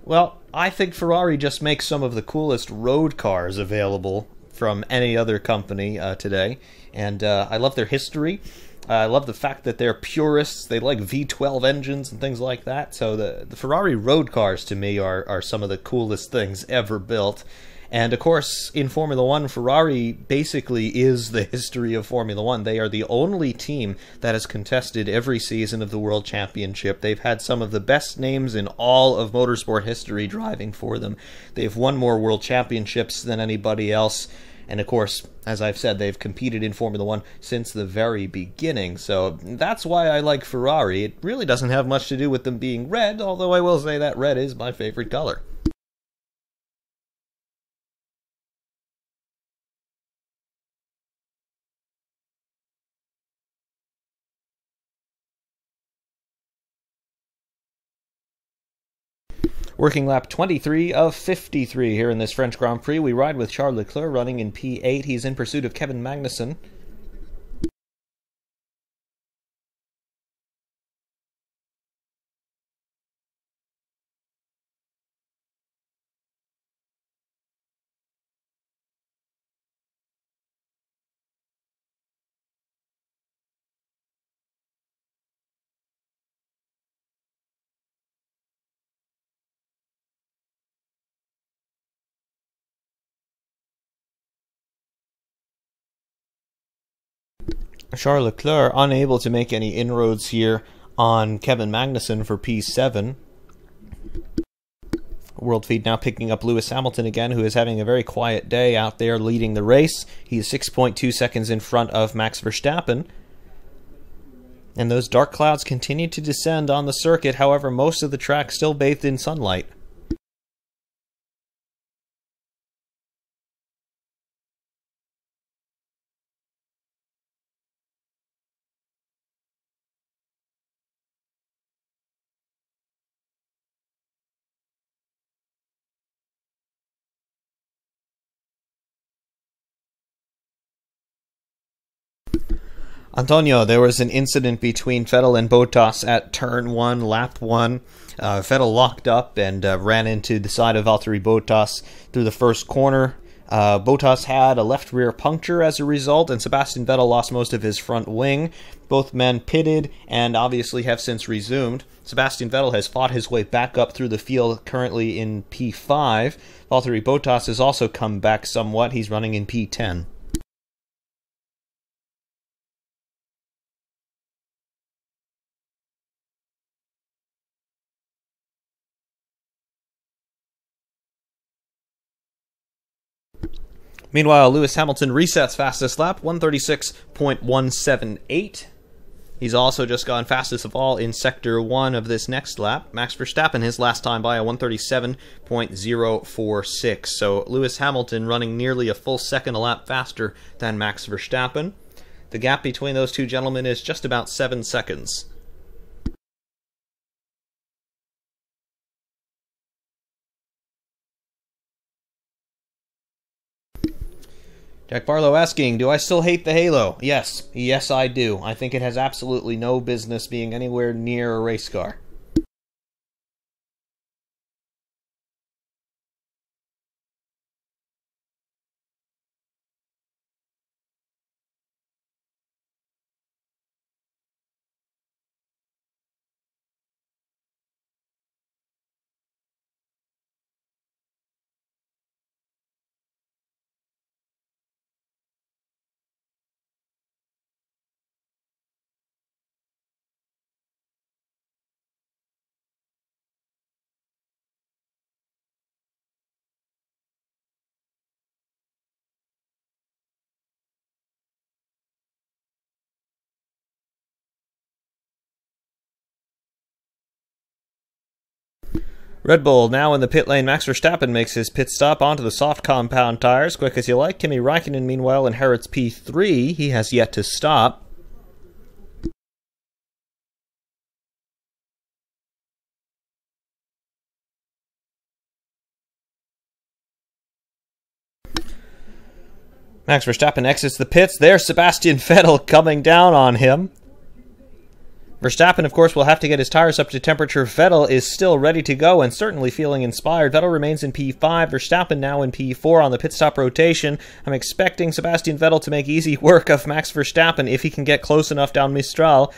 Well, I think Ferrari just makes some of the coolest road cars available from any other company today, and I love their history. I love the fact that they're purists. They like V12 engines and things like that, so the Ferrari road cars to me are some of the coolest things ever built. And of course, in Formula 1, Ferrari basically is the history of Formula 1. They are the only team that has contested every season of the World Championship. They've had some of the best names in all of motorsport history driving for them. They've won more World Championships than anybody else. And of course, as I've said, they've competed in Formula 1 since the very beginning. So that's why I like Ferrari. It really doesn't have much to do with them being red, although I will say that red is my favorite color. Working lap 23 of 53 here in this French Grand Prix. We ride with Charles Leclerc running in P8. He's in pursuit of Kevin Magnussen. Charles Leclerc unable to make any inroads here on Kevin Magnussen for P7. World Feed now picking up Lewis Hamilton again, who is having a very quiet day out there leading the race. He is 6.2 seconds in front of Max Verstappen. And those dark clouds continue to descend on the circuit, however, most of the track still bathed in sunlight. Antonio, there was an incident between Vettel and Bottas at turn 1, lap 1. Vettel locked up and ran into the side of Valtteri Bottas through the first corner. Bottas had a left rear puncture as a result, and Sebastian Vettel lost most of his front wing. Both men pitted and obviously have since resumed. Sebastian Vettel has fought his way back up through the field, currently in P5. Valtteri Bottas has also come back somewhat. He's running in P10. Meanwhile, Lewis Hamilton resets fastest lap, 136.178. He's also just gone fastest of all in Sector 1 of this next lap. Max Verstappen, his last time by, a 137.046. So Lewis Hamilton running nearly a full second a lap faster than Max Verstappen. The gap between those two gentlemen is just about 7 seconds. Jack Barlow asking, do I still hate the Halo? Yes. Yes, I do. I think it has absolutely no business being anywhere near a race car. Red Bull now in the pit lane. Max Verstappen makes his pit stop onto the soft compound tires. Quick as you like. Kimi Räikkönen, meanwhile, inherits P3. He has yet to stop. Max Verstappen exits the pits. There's Sebastian Vettel coming down on him. Verstappen, of course, will have to get his tires up to temperature. Vettel is still ready to go and certainly feeling inspired. Vettel remains in P5. Verstappen now in P4 on the pit stop rotation. I'm expecting Sebastian Vettel to make easy work of Max Verstappen if he can get close enough down Mistral.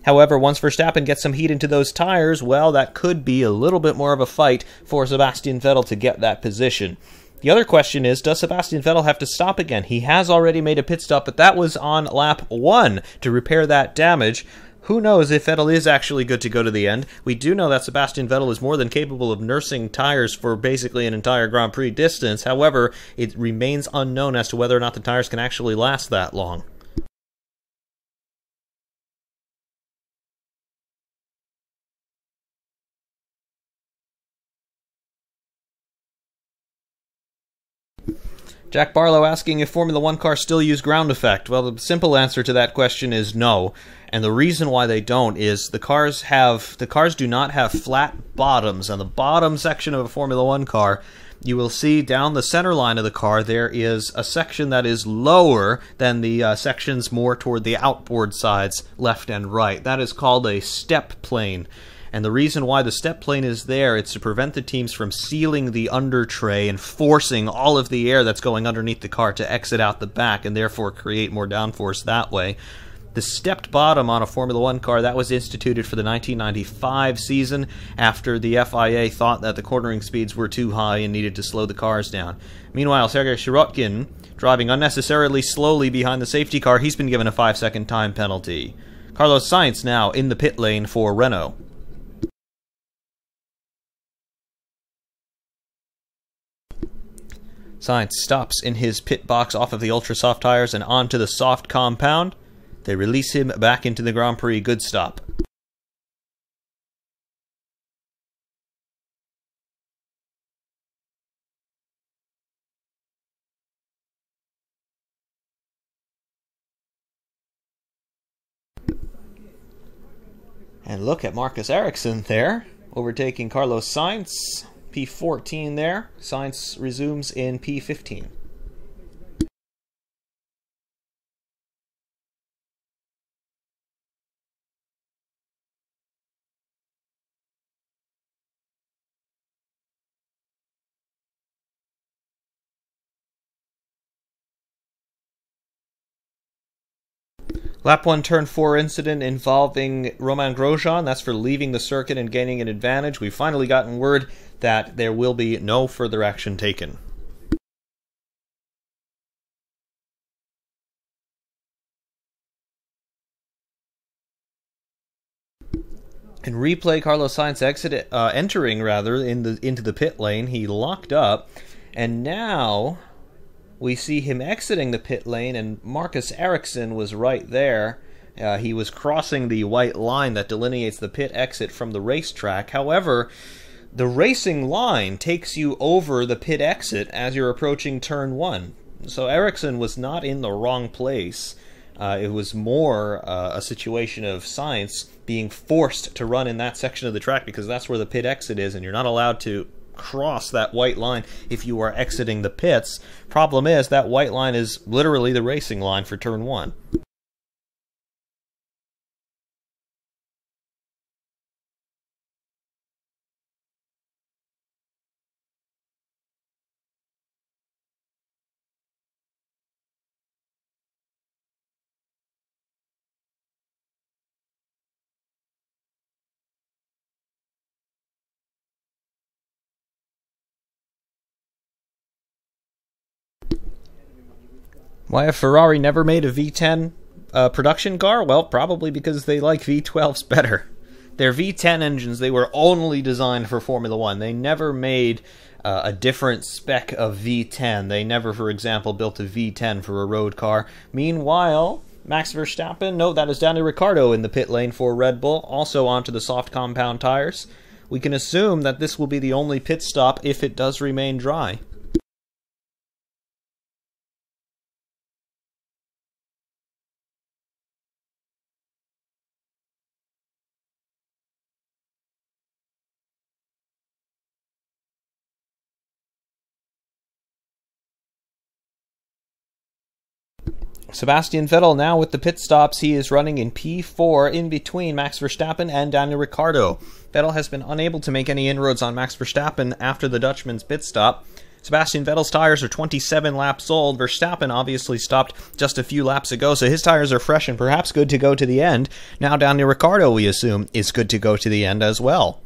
However, once Verstappen gets some heat into those tires, well, that could be a little bit more of a fight for Sebastian Vettel to get that position. The other question is, does Sebastian Vettel have to stop again? He has already made a pit stop, but that was on lap 1 to repair that damage. Who knows if Vettel is actually good to go to the end. We do know that Sebastian Vettel is more than capable of nursing tires for basically an entire Grand Prix distance. However, it remains unknown as to whether or not the tires can actually last that long. Jack Barlow asking if Formula 1 cars still use ground effect. Well, the simple answer to that question is no. And the reason why they don't is the cars do not have flat bottoms. On the bottom section of a Formula 1 car, you will see down the center line of the car there is a section that is lower than the sections more toward the outboard sides, left and right. That is called a step plane. And the reason why the step plane is there, it's to prevent the teams from sealing the under tray and forcing all of the air that's going underneath the car to exit out the back and therefore create more downforce that way. The stepped bottom on a Formula One car, that was instituted for the 1995 season after the FIA thought that the cornering speeds were too high and needed to slow the cars down. Meanwhile, Sergei Sirotkin, driving unnecessarily slowly behind the safety car, he's been given a 5-second time penalty. Carlos Sainz now in the pit lane for Renault. Sainz stops in his pit box off of the ultra-soft tires and onto the soft compound. They release him back into the Grand Prix. Good stop. And look at Marcus Ericsson there, overtaking Carlos Sainz. P14 there. Sainz resumes in P15. Lap 1, turn 4 incident involving Romain Grosjean. That's for leaving the circuit and gaining an advantage. We've finally gotten word that there will be no further action taken. In replay, Carlos Sainz entering into the pit lane. He locked up, and now we see him exiting the pit lane, and Marcus Ericsson was right there. He was crossing the white line that delineates the pit exit from the racetrack. However, the racing line takes you over the pit exit as you're approaching turn 1. So Ericsson was not in the wrong place. It was more a situation of Sainz being forced to run in that section of the track because that's where the pit exit is, and you're not allowed to cross that white line if you are exiting the pits. Problem is, that white line is literally the racing line for turn 1. Why have Ferrari never made a V10 production car? Well, probably because they like V12s better. Their V10 engines, they were only designed for Formula One. They never made a different spec of V10. They never, for example, built a V10 for a road car. Meanwhile, Max Verstappen, no, that is Daniel Ricciardo in the pit lane for Red Bull, also onto the soft compound tires. We can assume that this will be the only pit stop if it does remain dry. Sebastian Vettel now with the pit stops. He is running in P4 in between Max Verstappen and Daniel Ricciardo. Vettel has been unable to make any inroads on Max Verstappen after the Dutchman's pit stop. Sebastian Vettel's tires are 27 laps old. Verstappen obviously stopped just a few laps ago, so his tires are fresh and perhaps good to go to the end. Now Daniel Ricciardo, we assume, is good to go to the end as well.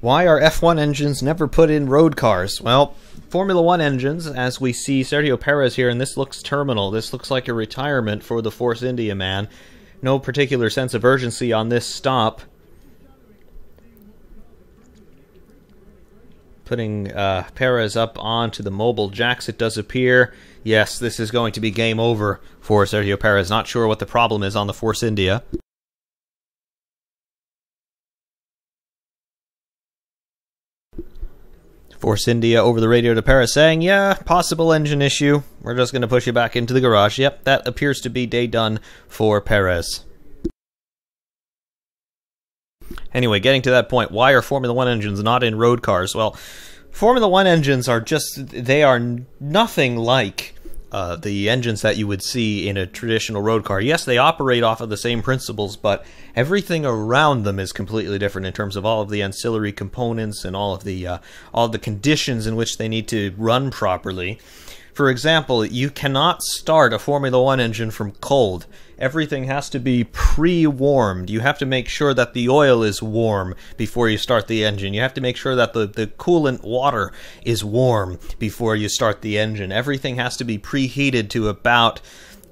Why are F1 engines never put in road cars? Well, Formula One engines, as we see Sergio Perez here, and this looks terminal. This looks like a retirement for the Force India man. No particular sense of urgency on this stop. Putting Perez up onto the mobile jacks, it does appear. Yes, this is going to be game over for Sergio Perez. Not sure what the problem is on the Force India. Force India over the radio to Perez saying, yeah, possible engine issue. We're just going to push you back into the garage. Yep, that appears to be day done for Perez. Anyway, getting to that point, why are Formula One engines not in road cars? Well, Formula One engines are they are nothing like the engines that you would see in a traditional road car. Yes, they operate off of the same principles, but everything around them is completely different in terms of all of the ancillary components and all of the conditions in which they need to run properly. For example, you cannot start a Formula One engine from cold. Everything has to be pre-warmed. You have to make sure that the oil is warm before you start the engine. You have to make sure that the coolant water is warm before you start the engine. Everything has to be preheated to about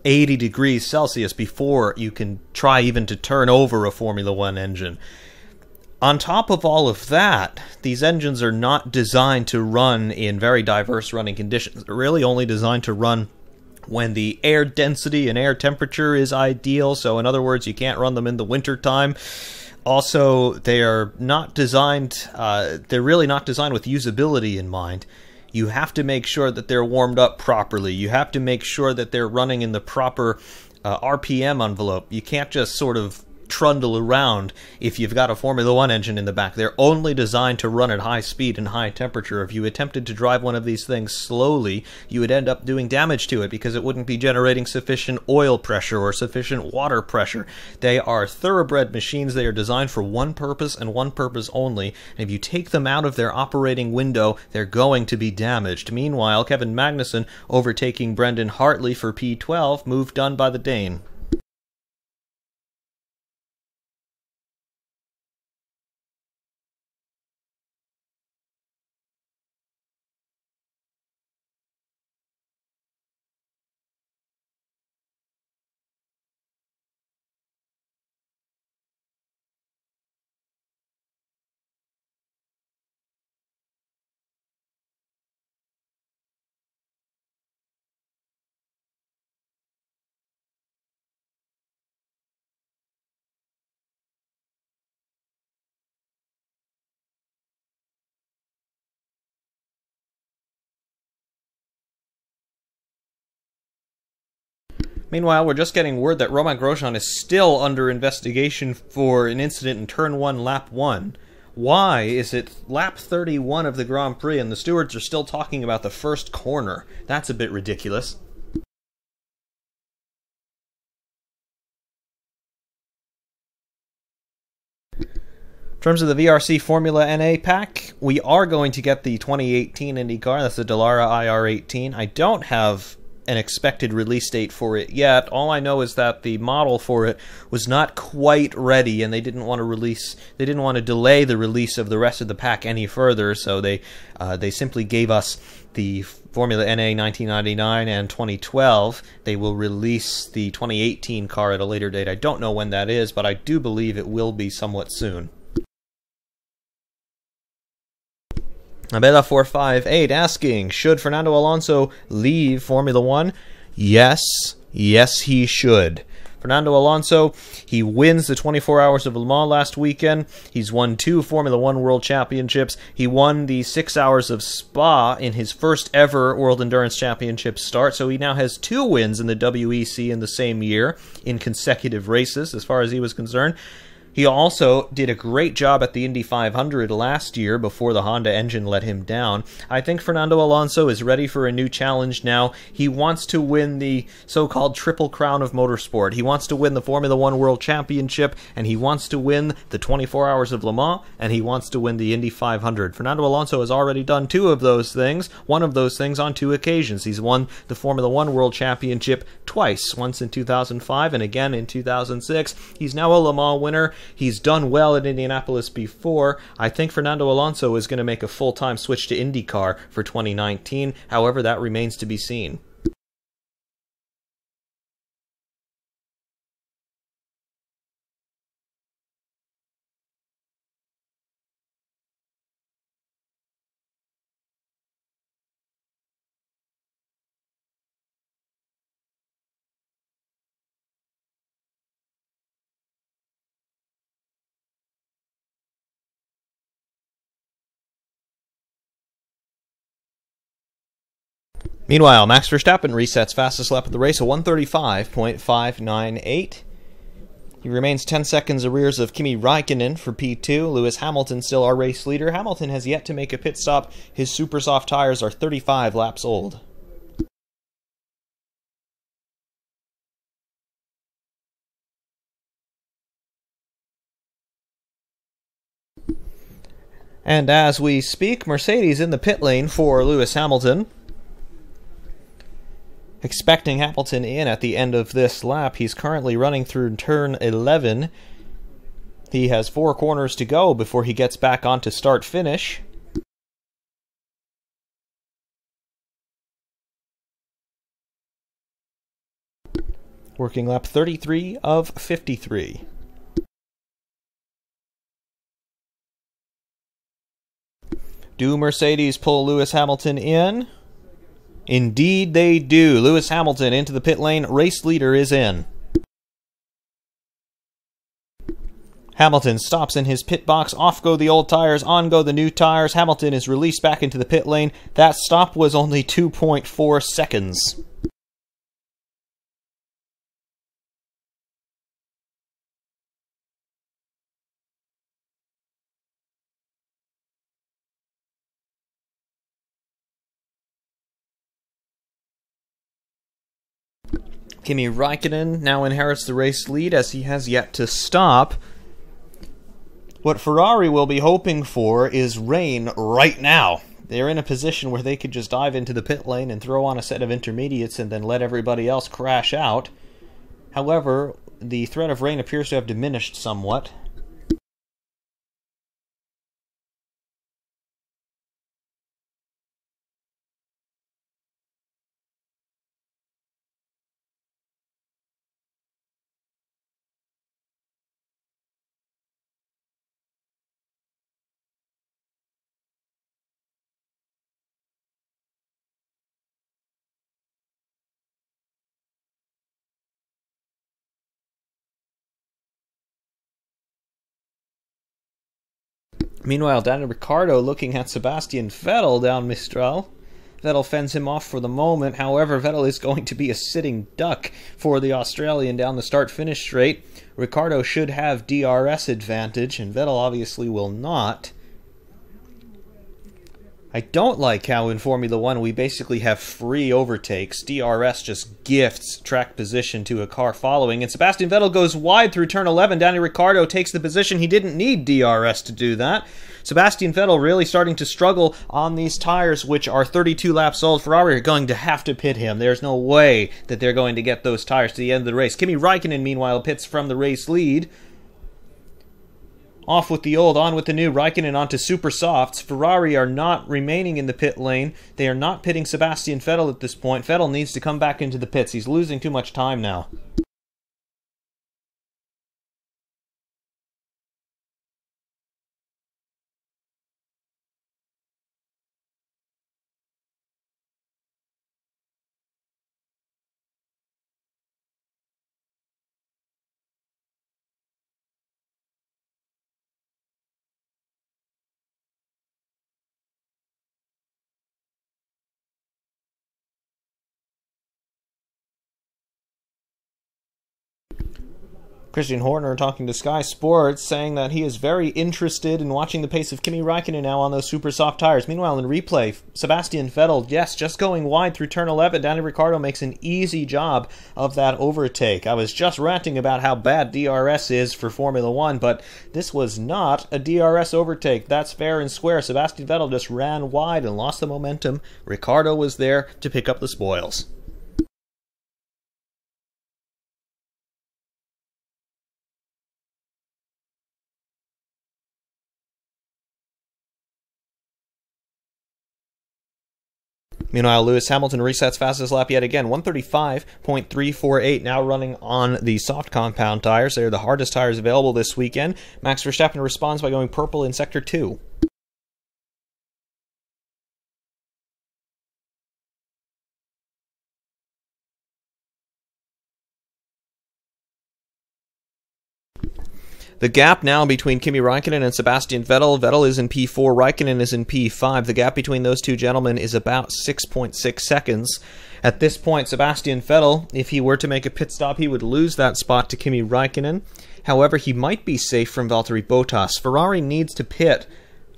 80 degrees Celsius before you can try even to turn over a Formula One engine. On top of all of that, these engines are not designed to run in very diverse running conditions. They're really only designed to run when the air density and air temperature is ideal. So in other words, you can't run them in the winter time. Also, they are not designed, they're really not designed with usability in mind. You have to make sure that they're warmed up properly. You have to make sure that they're running in the proper RPM envelope. You can't just sort of trundle around if you've got a Formula One engine in the back. They're only designed to run at high speed and high temperature. If you attempted to drive one of these things slowly, you would end up doing damage to it because it wouldn't be generating sufficient oil pressure or sufficient water pressure. They are thoroughbred machines. They are designed for one purpose and one purpose only, and if you take them out of their operating window, they're going to be damaged. Meanwhile, Kevin Magnussen, overtaking Brendan Hartley for P12, move done by the Dane. Meanwhile, we're just getting word that Romain Grosjean is still under investigation for an incident in Turn 1, Lap 1. Why is it Lap 31 of the Grand Prix and the stewards are still talking about the first corner? That's a bit ridiculous. In terms of the VRC Formula NA pack, we are going to get the 2018 IndyCar. That's the Dallara IR18. I don't have an expected release date for it yet. All I know is that the model for it was not quite ready, and they didn't want to delay the release of the rest of the pack any further, so they simply gave us the Formula NA 1999 and 2012. They will release the 2018 car at a later date. I don't know when that is, but I do believe it will be somewhat soon. Abela458 asking, should Fernando Alonso leave Formula One? Yes, he should. Fernando Alonso, he wins the 24 Hours of Le Mans last weekend. He's won 2 Formula One World Championships. He won the 6 Hours of Spa in his first ever World Endurance Championship start, so he now has 2 wins in the WEC in the same year in consecutive races, as far as he was concerned. He also did a great job at the Indy 500 last year before the Honda engine let him down. I think Fernando Alonso is ready for a new challenge now. He wants to win the so-called Triple Crown of Motorsport. He wants to win the Formula One World Championship, and he wants to win the 24 Hours of Le Mans, and he wants to win the Indy 500. Fernando Alonso has already done 2 of those things, one of those things on 2 occasions. He's won the Formula One World Championship twice, once in 2005 and again in 2006. He's now a Le Mans winner. He's done well at Indianapolis before. I think Fernando Alonso is going to make a full-time switch to IndyCar for 2019. However, that remains to be seen. Meanwhile, Max Verstappen resets fastest lap of the race, a 1:35.598. He remains 10 seconds arrears of Kimi Räikkönen for P2. Lewis Hamilton still our race leader. Hamilton has yet to make a pit stop. His super soft tires are 35 laps old. And as we speak, Mercedes in the pit lane for Lewis Hamilton. Expecting Hamilton in at the end of this lap. He's currently running through turn 11. He has 4 corners to go before he gets back onto start-finish. Working lap 33 of 53. Do Mercedes pull Lewis Hamilton in? Indeed they do. Lewis Hamilton into the pit lane. Race leader is in. Hamilton stops in his pit box. Off go the old tires, on go the new tires. Hamilton is released back into the pit lane. That stop was only 2.4 seconds. Kimi Räikkönen now inherits the race lead as he has yet to stop. What Ferrari will be hoping for is rain right now. They're in a position where they could just dive into the pit lane and throw on a set of intermediates and then let everybody else crash out. However, the threat of rain appears to have diminished somewhat. Meanwhile, Daniel Ricciardo looking at Sebastian Vettel down Mistral. Vettel fends him off for the moment. However, Vettel is going to be a sitting duck for the Australian down the start-finish straight. Ricciardo should have DRS advantage, and Vettel obviously will not. I don't like how in Formula 1 we basically have free overtakes. DRS just gifts track position to a car following, and Sebastian Vettel goes wide through turn 11. Daniel Ricciardo takes the position. He didn't need DRS to do that. Sebastian Vettel really starting to struggle on these tires, which are 32 laps old. Ferrari are going to have to pit him. There's no way that they're going to get those tires to the end of the race. Kimi Räikkönen, meanwhile, pits from the race lead. Off with the old, on with the new. Räikkönen onto super softs. Ferrari are not remaining in the pit lane. They are not pitting Sebastian Vettel at this point. Vettel needs to come back into the pits. He's losing too much time now. Christian Horner talking to Sky Sports, saying that he is very interested in watching the pace of Kimi Räikkönen now on those super soft tires. Meanwhile, in replay, Sebastian Vettel, yes, just going wide through turn 11. Daniel Ricciardo makes an easy job of that overtake. I was just ranting about how bad DRS is for Formula 1, but this was not a DRS overtake. That's fair and square. Sebastian Vettel just ran wide and lost the momentum. Ricciardo was there to pick up the spoils. Meanwhile, Lewis Hamilton resets fastest lap yet again, 135.348, now running on the soft compound tires. They're the hardest tires available this weekend. Max Verstappen responds by going purple in Sector 2. The gap now between Kimi Räikkönen and Sebastian Vettel. Vettel is in P4, Räikkönen is in P5. The gap between those two gentlemen is about 6.6 seconds. At this point, Sebastian Vettel, if he were to make a pit stop, he would lose that spot to Kimi Räikkönen. However, he might be safe from Valtteri Bottas. Ferrari needs to pit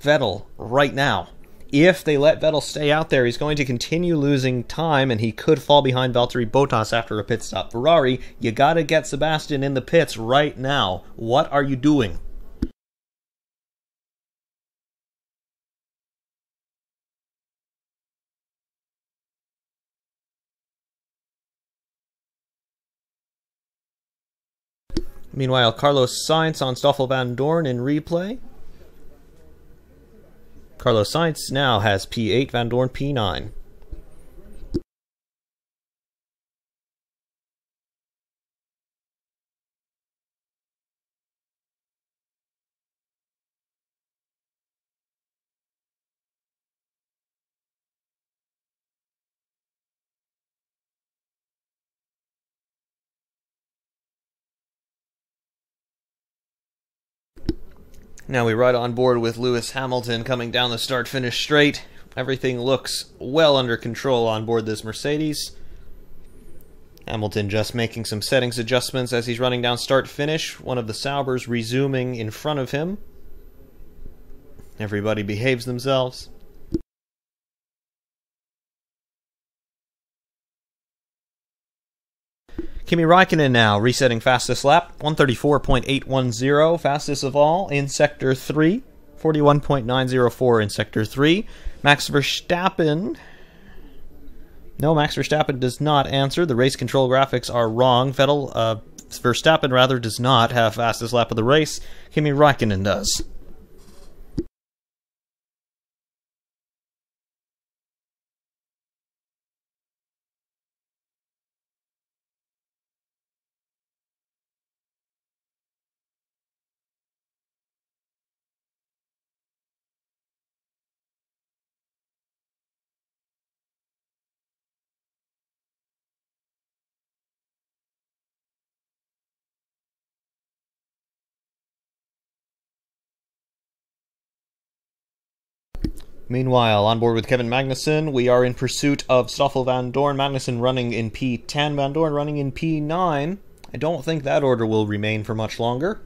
Vettel right now. If they let Vettel stay out there, he's going to continue losing time, and he could fall behind Valtteri Bottas after a pit stop. Ferrari, you gotta get Sebastian in the pits right now. What are you doing? Meanwhile, Carlos Sainz on Stoffel Van Dorn in replay. Carlos Sainz now has P8, Van Dorn P9. Now we ride on board with Lewis Hamilton coming down the start-finish straight. Everything looks well under control on board this Mercedes. Hamilton just making some settings adjustments as he's running down start-finish. One of the Saubers resuming in front of him. Everybody behaves themselves. Kimi Räikkönen now resetting fastest lap, 134.810, fastest of all in Sector 3, 41.904 in Sector 3. Max Verstappen... No, Max Verstappen does not answer. The race control graphics are wrong. Verstappen rather does not have fastest lap of the race. Kimi Räikkönen does. Meanwhile, on board with Kevin Magnussen, we are in pursuit of Stoffel Van Dorn. Magnussen running in P10, Van Dorn running in P9. I don't think that order will remain for much longer.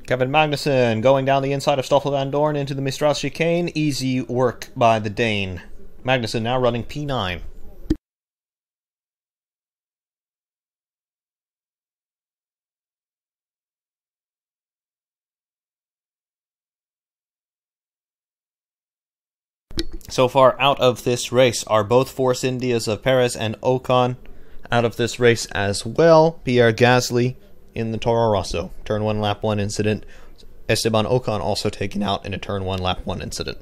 Kevin Magnussen going down the inside of Stoffel Van Dorn into the Mistral chicane. Easy work by the Dane. Magnussen now running P9. So far out of this race are both Force Indias of Perez and Ocon. Out of this race as well, Pierre Gasly in the Toro Rosso. Turn 1, lap 1 incident. Esteban Ocon also taken out in a turn 1, lap 1 incident.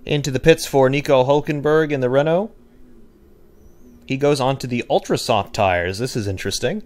Into the pits for Nico Hülkenberg in the Renault. He goes on to the ultra soft tires. This is interesting.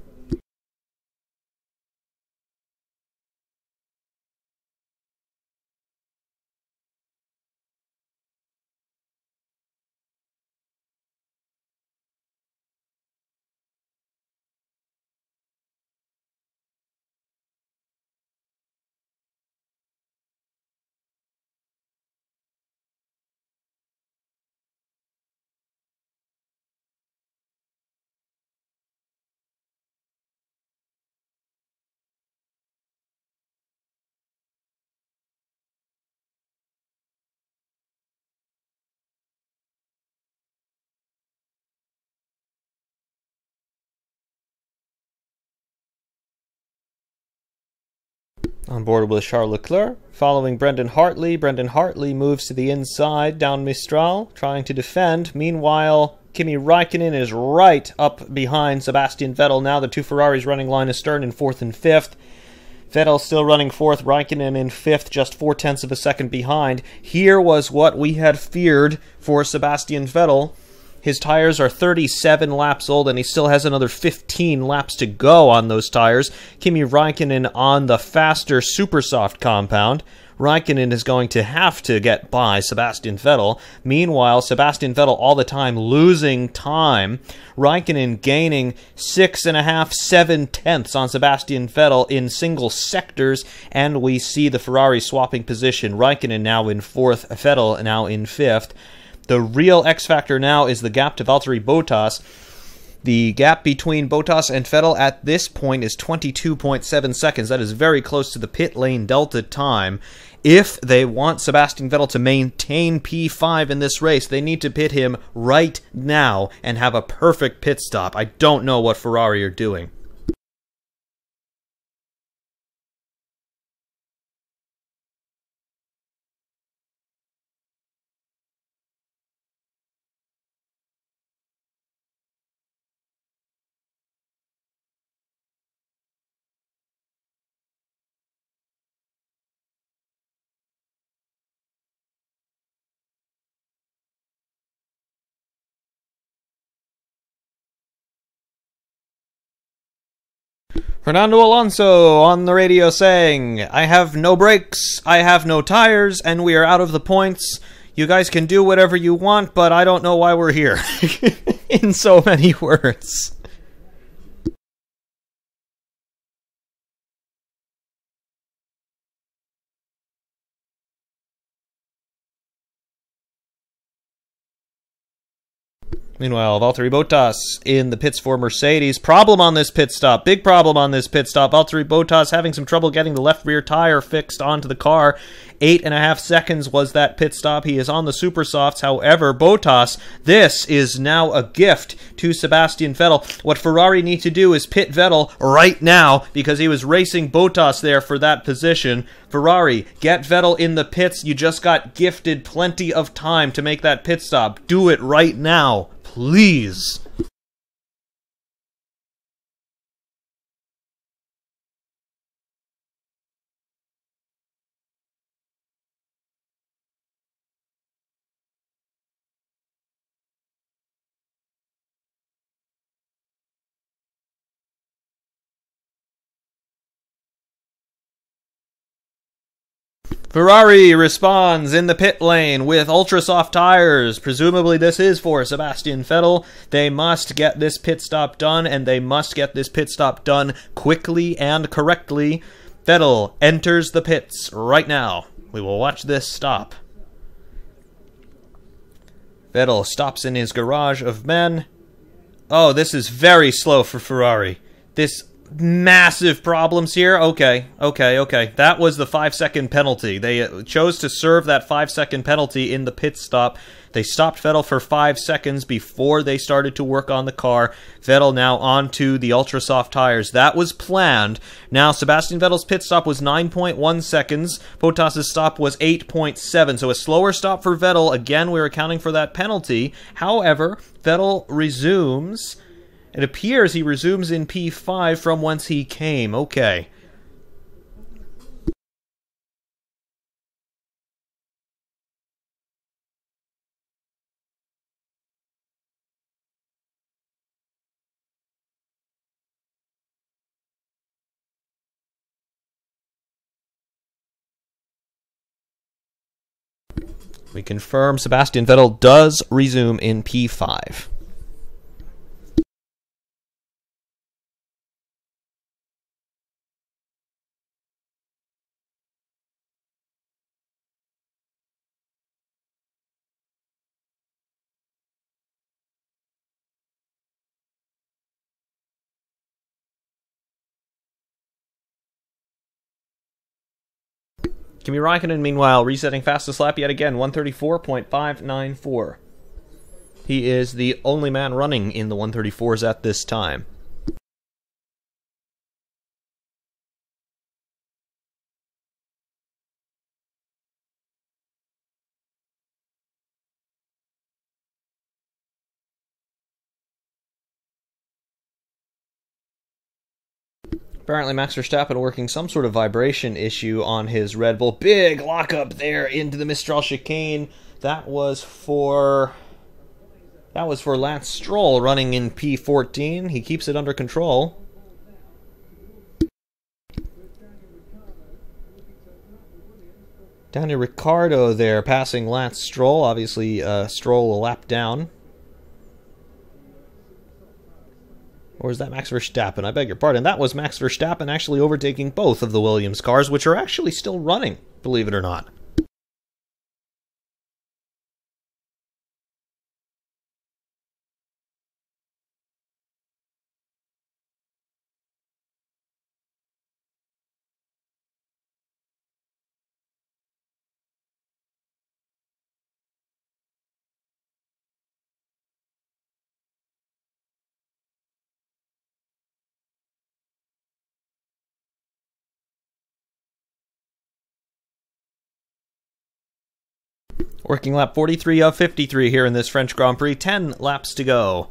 On board with Charles Leclerc, following Brendan Hartley. Brendan Hartley moves to the inside, down Mistral, trying to defend. Meanwhile, Kimi Räikkönen is right up behind Sebastian Vettel. Now the two Ferraris running line astern in 4th and 5th. Vettel still running 4th, Räikkönen in 5th, just 0.4 of a second behind. Here was what we had feared for Sebastian Vettel. His tires are 37 laps old, and he still has another 15 laps to go on those tires. Kimi Räikkönen on the faster super soft compound. Raikkonen is going to have to get by Sebastian Vettel. Meanwhile, Sebastian Vettel all the time losing time. Raikkonen gaining 6.5, 7 tenths on Sebastian Vettel in single sectors, and we see the Ferrari swapping position. Raikkonen now in 4th, Vettel now in 5th. The real X factor now is the gap to Valtteri Bottas. The gap between Bottas and Vettel at this point is 22.7 seconds. That is very close to the pit lane delta time. If they want Sebastian Vettel to maintain P5 in this race, they need to pit him right now and have a perfect pit stop. I don't know what Ferrari are doing. Fernando Alonso on the radio saying, "I have no brakes, I have no tires, and we are out of the points. You guys can do whatever you want, but I don't know why we're here." In so many words. Meanwhile, Valtteri Bottas in the pits for Mercedes. Problem on this pit stop. Big problem on this pit stop. Valtteri Bottas having some trouble getting the left rear tire fixed onto the car. 8.5 seconds was that pit stop. He is on the super softs. However, Bottas, this is now a gift to Sebastian Vettel. What Ferrari need to do is pit Vettel right now because he was racing Bottas there for that position. Ferrari, get Vettel in the pits. You just got gifted plenty of time to make that pit stop. Do it right now. Please. Ferrari responds in the pit lane with ultra-soft tires. Presumably this is for Sebastian Vettel. They must get this pit stop done, and they must get this pit stop done quickly and correctly. Vettel enters the pits right now. We will watch this stop. Vettel stops in his garage of men. Oh, this is very slow for Ferrari. This massive problems here. Okay. That was the 5-second penalty. They chose to serve that 5-second penalty in the pit stop. They stopped Vettel for 5 seconds before they started to work on the car. Vettel now onto the ultra-soft tires. That was planned. Now, Sebastian Vettel's pit stop was 9.1 seconds. Bottas' stop was 8.7, so a slower stop for Vettel. Again, we're accounting for that penalty. However, Vettel resumes. It appears he resumes in P5 from whence he came. Okay. We confirm Sebastian Vettel does resume in P5. Kimi Raikkonen, meanwhile, resetting fastest lap yet again, 134.594. He is the only man running in the 134s at this time. Apparently Max Verstappen working some sort of vibration issue on his Red Bull. Big lockup there into the Mistral chicane. That was for Lance Stroll running in P14. He keeps it under control. Daniel Ricciardo there passing Lance Stroll. Obviously, Stroll a lap down. Or is that Max Verstappen? I beg your pardon. That was Max Verstappen actually overtaking both of the Williams cars, which are actually still running, believe it or not. Working lap 43 of 53 here in this French Grand Prix. 10 laps to go.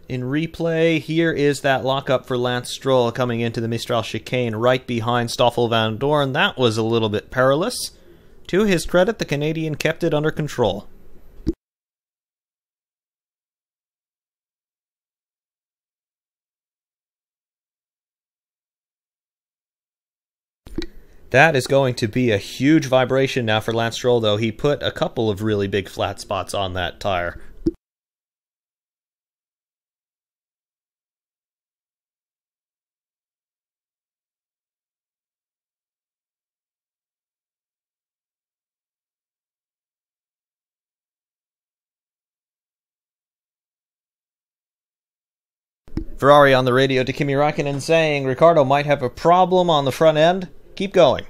In replay, here is that lockup for Lance Stroll coming into the Mistral chicane right behind Stoffel Van Dorn. That was a little bit perilous. To his credit, the Canadian kept it under control. That is going to be a huge vibration now for Lance Stroll, though. He put a couple of really big flat spots on that tire. Ferrari on the radio to Kimi Räikkönen saying Ricciardo might have a problem on the front end. Keep going.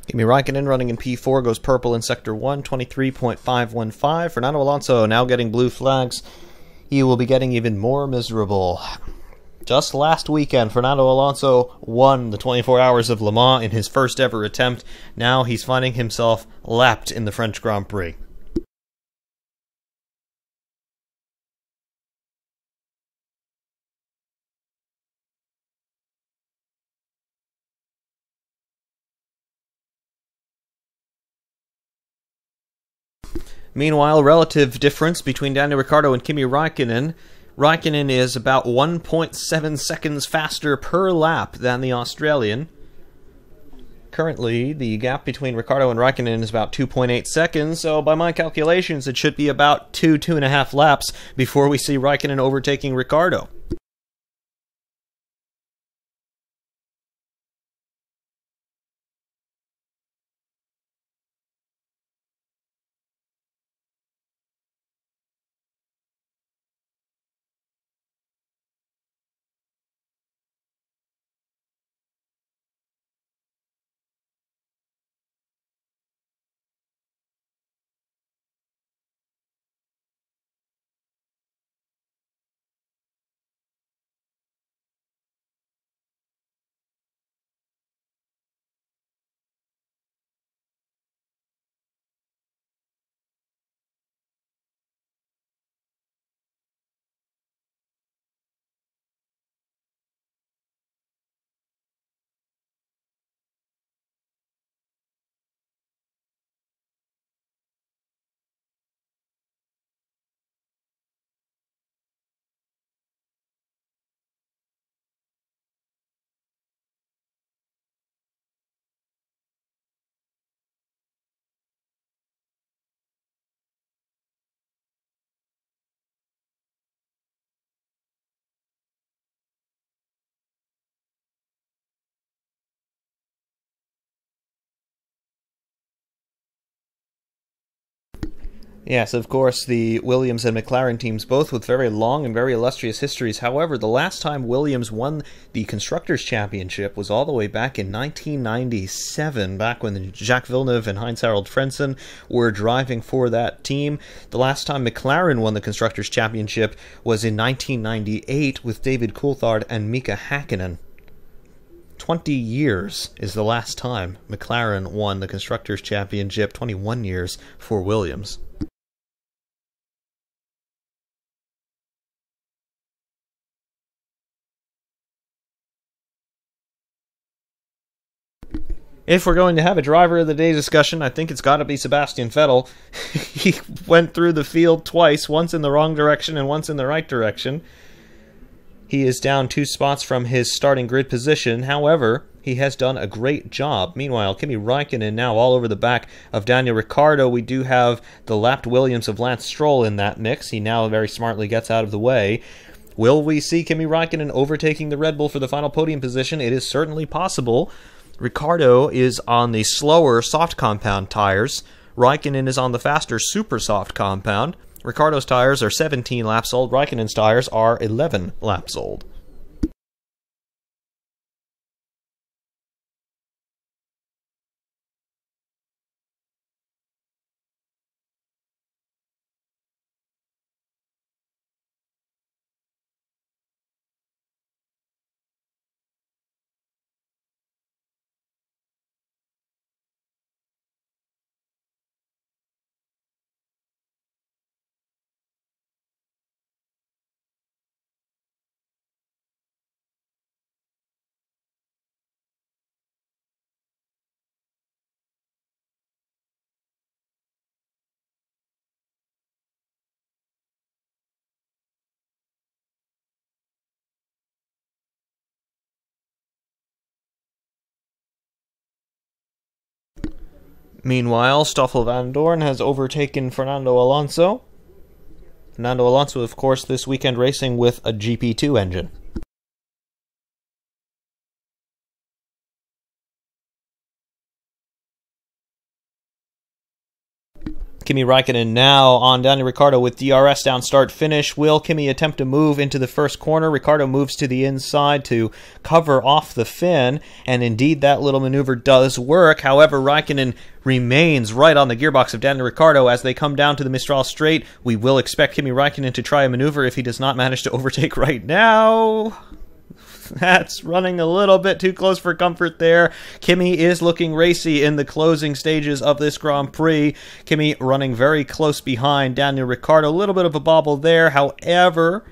Kimi Räikkönen running in P4 goes purple in Sector 1, 23.515. Fernando Alonso now getting blue flags. He will be getting even more miserable. Just last weekend, Fernando Alonso won the 24 Hours of Le Mans in his first ever attempt. Now he's finding himself lapped in the French Grand Prix. Meanwhile, relative difference between Daniel Ricciardo and Kimi Räikkönen. Räikkönen is about 1.7 seconds faster per lap than the Australian. Currently, the gap between Ricciardo and Räikkönen is about 2.8 seconds, so by my calculations, it should be about 2.5 laps before we see Räikkönen overtaking Ricciardo. Yes, of course, the Williams and McLaren teams, both with very long and very illustrious histories. However, the last time Williams won the Constructors' Championship was all the way back in 1997, back when Jacques Villeneuve and Heinz-Harald Frentzen were driving for that team. The last time McLaren won the Constructors' Championship was in 1998 with David Coulthard and Mika Hakkinen. 20 years is the last time McLaren won the Constructors' Championship, 21 years for Williams. If we're going to have a driver of the day discussion, I think it's got to be Sebastian Vettel. He went through the field twice, once in the wrong direction and once in the right direction. He is down 2 spots from his starting grid position. However, he has done a great job. Meanwhile, Kimi Räikkönen now all over the back of Daniel Ricciardo. We do have the lapped Williams of Lance Stroll in that mix. He now very smartly gets out of the way. Will we see Kimi Räikkönen overtaking the Red Bull for the final podium position? It is certainly possible. Ricciardo is on the slower soft compound tires. Raikkonen is on the faster super soft compound. Ricciardo's tires are 17 laps old. Raikkonen's tires are 11 laps old. Meanwhile, Stoffel Van Dorn has overtaken Fernando Alonso. Fernando Alonso, of course, this weekend racing with a GP2 engine. Kimi Räikkönen now on Daniel Ricciardo with DRS down start finish. Will Kimi attempt to move into the first corner? Ricciardo moves to the inside to cover off the fin, and indeed that little maneuver does work. However, Räikkönen remains right on the gearbox of Daniel Ricciardo as they come down to the Mistral Straight. We will expect Kimi Räikkönen to try a maneuver if he does not manage to overtake right now. That's running a little bit too close for comfort there. Kimi is looking racy in the closing stages of this Grand Prix. Kimi running very close behind Daniel Ricciardo. A little bit of a bobble there. However,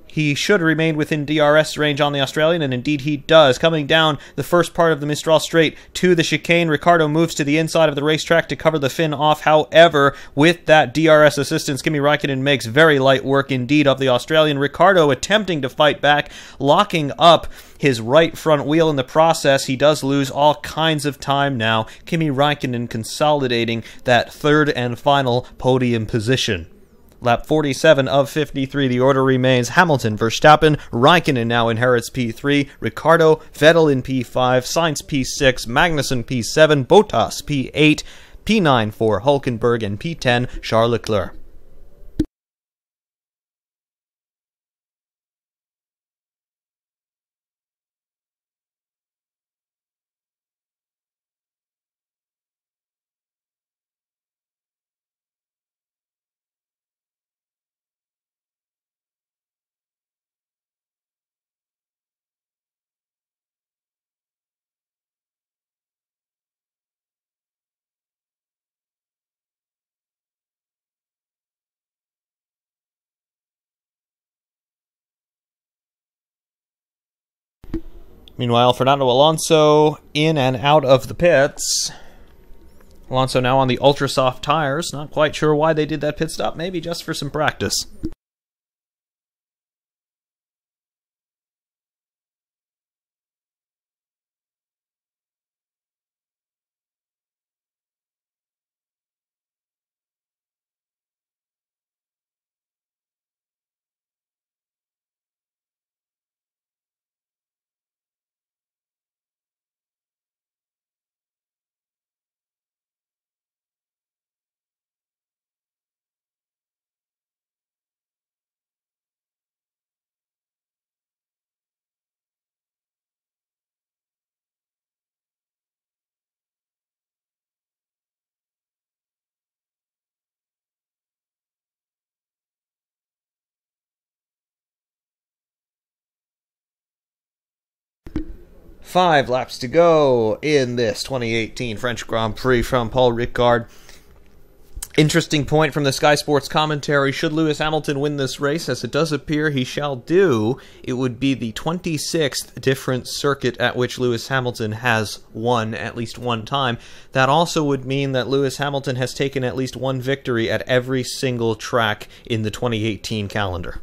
he should remain within DRS range on the Australian, and indeed he does. Coming down the first part of the Mistral Straight to the chicane, Ricciardo moves to the inside of the racetrack to cover the fin off. However, with that DRS assistance, Kimi Räikkönen makes very light work indeed of the Australian. Ricciardo attempting to fight back, locking up his right front wheel in the process. He does lose all kinds of time now. Kimi Räikkönen consolidating that third and final podium position. Lap 47 of 53, the order remains Hamilton, Verstappen, Raikkonen now inherits P3, Ricciardo, Vettel in P5, Sainz P6, Magnussen P7, Bottas P8, P9 for Hülkenberg, and P10 Charles Leclerc. Meanwhile, Fernando Alonso in and out of the pits. Alonso now on the ultra soft tires. Not quite sure why they did that pit stop. Maybe just for some practice. 5 laps to go in this 2018 French Grand Prix from Paul Ricard. Interesting point from the Sky Sports commentary. Should Lewis Hamilton win this race, as it does appear he shall do, it would be the 26th different circuit at which Lewis Hamilton has won at least one time. That also would mean that Lewis Hamilton has taken at least one victory at every single track in the 2018 calendar.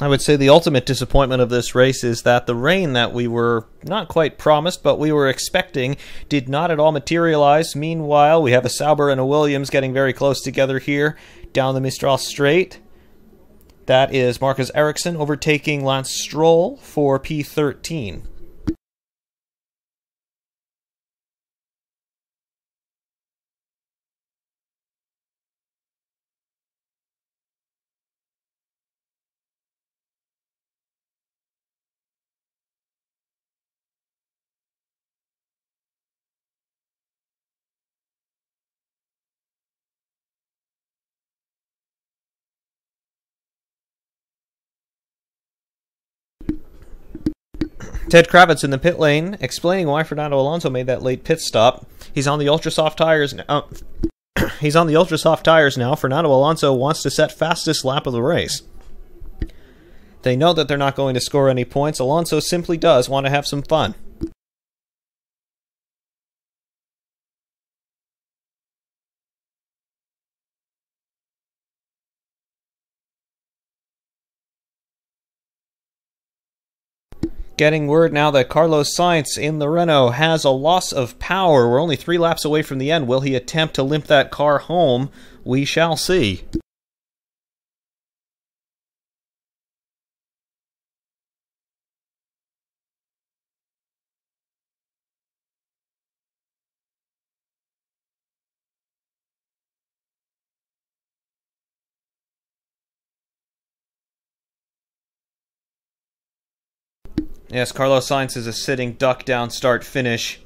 I would say the ultimate disappointment of this race is that the rain that we were not quite promised, but we were expecting, did not at all materialize. Meanwhile, we have a Sauber and a Williams getting very close together here down the Mistral Straight. That is Marcus Ericsson overtaking Lance Stroll for P13. Ted Kravitz in the pit lane, explaining why Fernando Alonso made that late pit stop. He's on the ultra soft tires now. He's on the ultra soft tires now. Fernando Alonso wants to set fastest lap of the race. They know that they're not going to score any points. Alonso simply does want to have some fun. Getting word now that Carlos Sainz in the Renault has a loss of power. We're only 3 laps away from the end. Will he attempt to limp that car home? We shall see. Yes, Carlos Sainz is a sitting duck down start finish.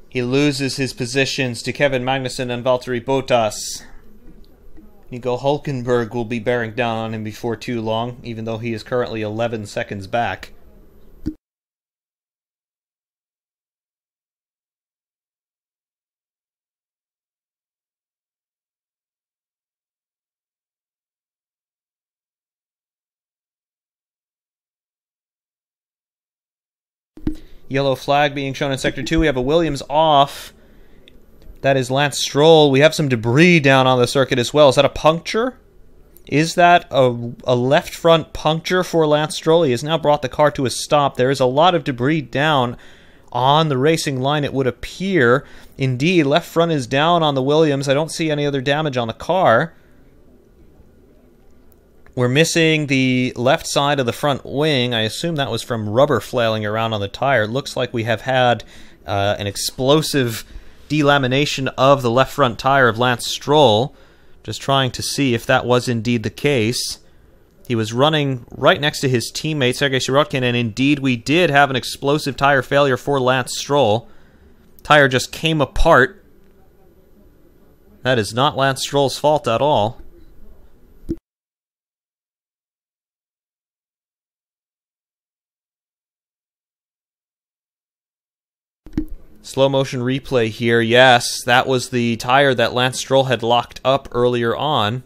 He loses his positions to Kevin Magnussen and Valtteri Bottas. Nico Hülkenberg will be bearing down on him before too long, even though he is currently 11 seconds back. Yellow flag being shown in Sector 2. We have a Williams off. That is Lance Stroll. We have some debris down on the circuit as well. Is that a puncture? Is that a left front puncture for Lance Stroll? He has now brought the car to a stop. There is a lot of debris down on the racing line, it would appear. Indeed, left front is down on the Williams. I don't see any other damage on the car. We're missing the left side of the front wing. I assume that was from rubber flailing around on the tire. It looks like we have had an explosive delamination of the left front tire of Lance Stroll. Just trying to see if that was indeed the case. He was running right next to his teammate, Sergei Sirotkin, and indeed we did have an explosive tire failure for Lance Stroll. Tire just came apart. That is not Lance Stroll's fault at all. Slow motion replay here. Yes, that was the tire that Lance Stroll had locked up earlier on.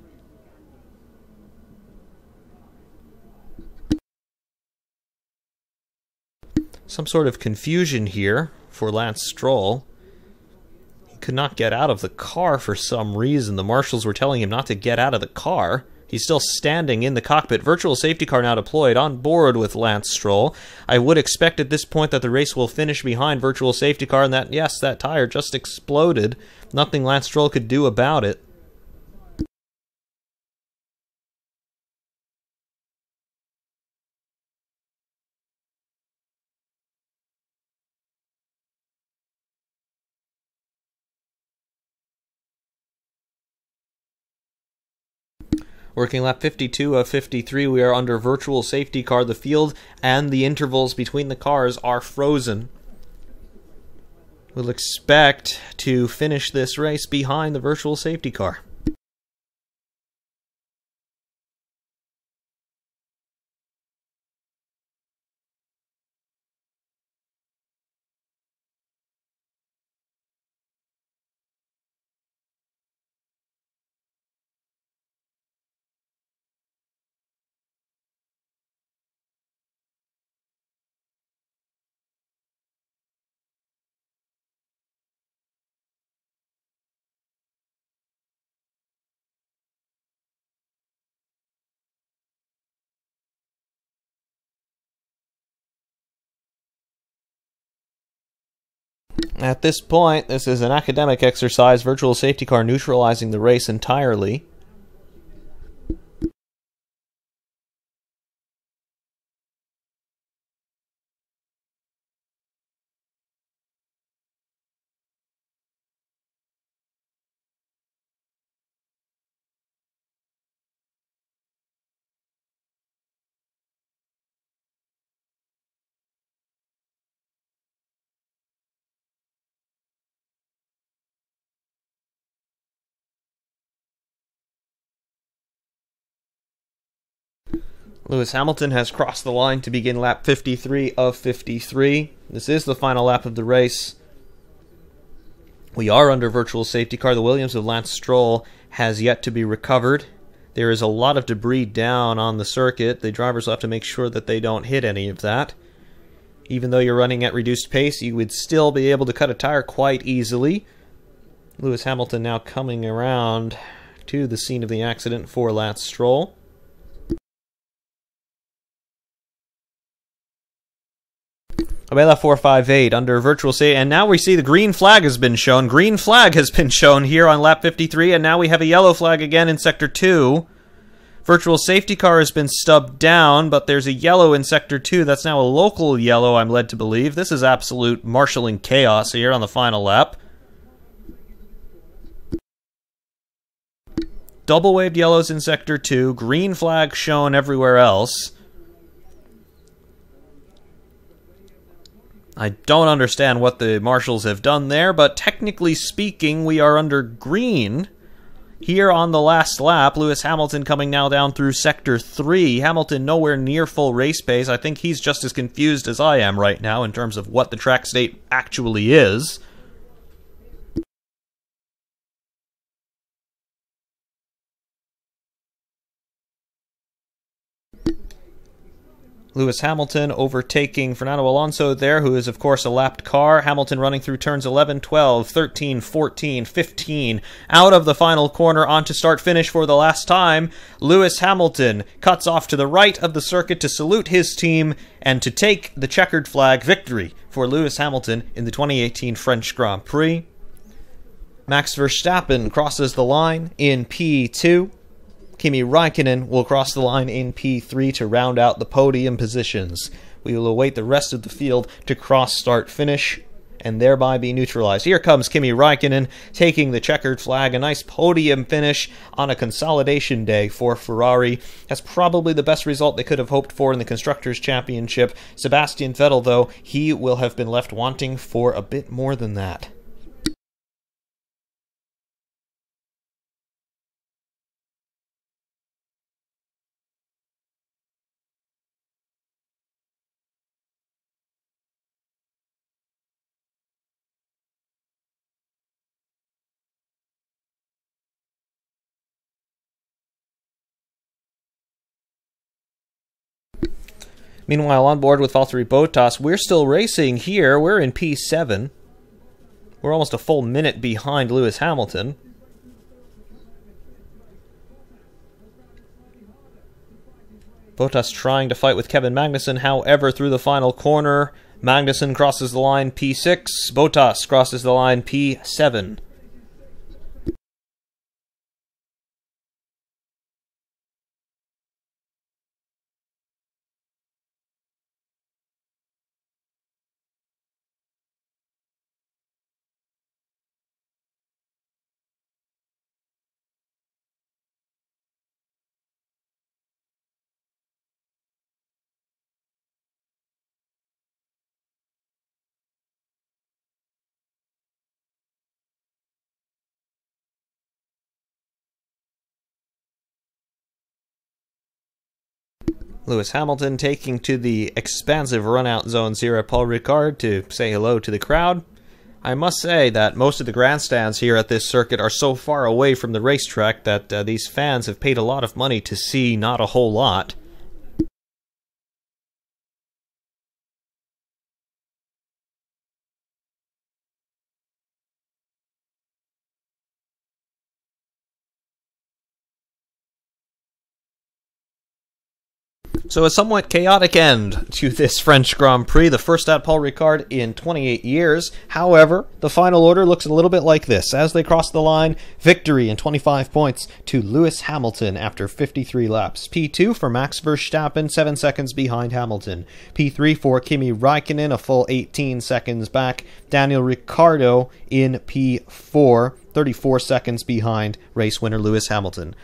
Some sort of confusion here for Lance Stroll. He could not get out of the car for some reason. The marshals were telling him not to get out of the car. He's still standing in the cockpit. Virtual safety car now deployed on board with Lance Stroll. I would expect at this point that the race will finish behind virtual safety car, and that, yes, that tire just exploded. Nothing Lance Stroll could do about it. Working lap 52 of 53, we are under virtual safety car. The field and the intervals between the cars are frozen. We'll expect to finish this race behind the virtual safety car. At this point, this is an academic exercise, virtual safety car neutralizing the race entirely. Lewis Hamilton has crossed the line to begin lap 53 of 53. This is the final lap of the race. We are under virtual safety car. The Williams of Lance Stroll has yet to be recovered. There is a lot of debris down on the circuit. The drivers will have to make sure that they don't hit any of that. Even though you're running at reduced pace, you would still be able to cut a tire quite easily. Lewis Hamilton now coming around to the scene of the accident for Lance Stroll. Abela 458 under virtual safety, and now we see the green flag has been shown. Green flag has been shown here on lap 53, and now we have a yellow flag again in Sector 2. Virtual safety car has been stubbed down, but there's a yellow in Sector 2. That's now a local yellow, I'm led to believe. This is absolute marshalling chaos here on the final lap. Double waved yellows in Sector 2, green flag shown everywhere else. I don't understand what the marshals have done there, but technically speaking, we are under green. Here on the last lap, Lewis Hamilton coming now down through Sector 3. Hamilton nowhere near full race pace. I think he's just as confused as I am right now in terms of what the track state actually is. Lewis Hamilton overtaking Fernando Alonso there, who is, of course, a lapped car. Hamilton running through turns 11, 12, 13, 14, 15. Out of the final corner onto start-finish for the last time. Lewis Hamilton cuts off to the right of the circuit to salute his team and to take the checkered flag victory for Lewis Hamilton in the 2018 French Grand Prix. Max Verstappen crosses the line in P2. Kimi Räikkönen will cross the line in P3 to round out the podium positions. We will await the rest of the field to cross start finish and thereby be neutralized. Here comes Kimi Räikkönen taking the checkered flag. A nice podium finish on a consolidation day for Ferrari. That's probably the best result they could have hoped for in the Constructors' Championship. Sebastian Vettel, though, he will have been left wanting for a bit more than that. Meanwhile, on board with Valtteri Bottas, we're still racing here. We're in P7. We're almost a full minute behind Lewis Hamilton. Bottas trying to fight with Kevin Magnussen, however, through the final corner, Magnussen crosses the line P6, Bottas crosses the line P7. Lewis Hamilton taking to the expansive run-out zones here at Paul Ricard to say hello to the crowd. I must say that most of the grandstands here at this circuit are so far away from the racetrack that these fans have paid a lot of money to see not a whole lot. So a somewhat chaotic end to this French Grand Prix, the first at Paul Ricard in 28 years. However, the final order looks a little bit like this. As they cross the line, victory in 25 points to Lewis Hamilton after 53 laps. P2 for Max Verstappen, 7 seconds behind Hamilton. P3 for Kimi Räikkönen, a full 18 seconds back. Daniel Ricciardo in P4, 34 seconds behind race winner Lewis Hamilton.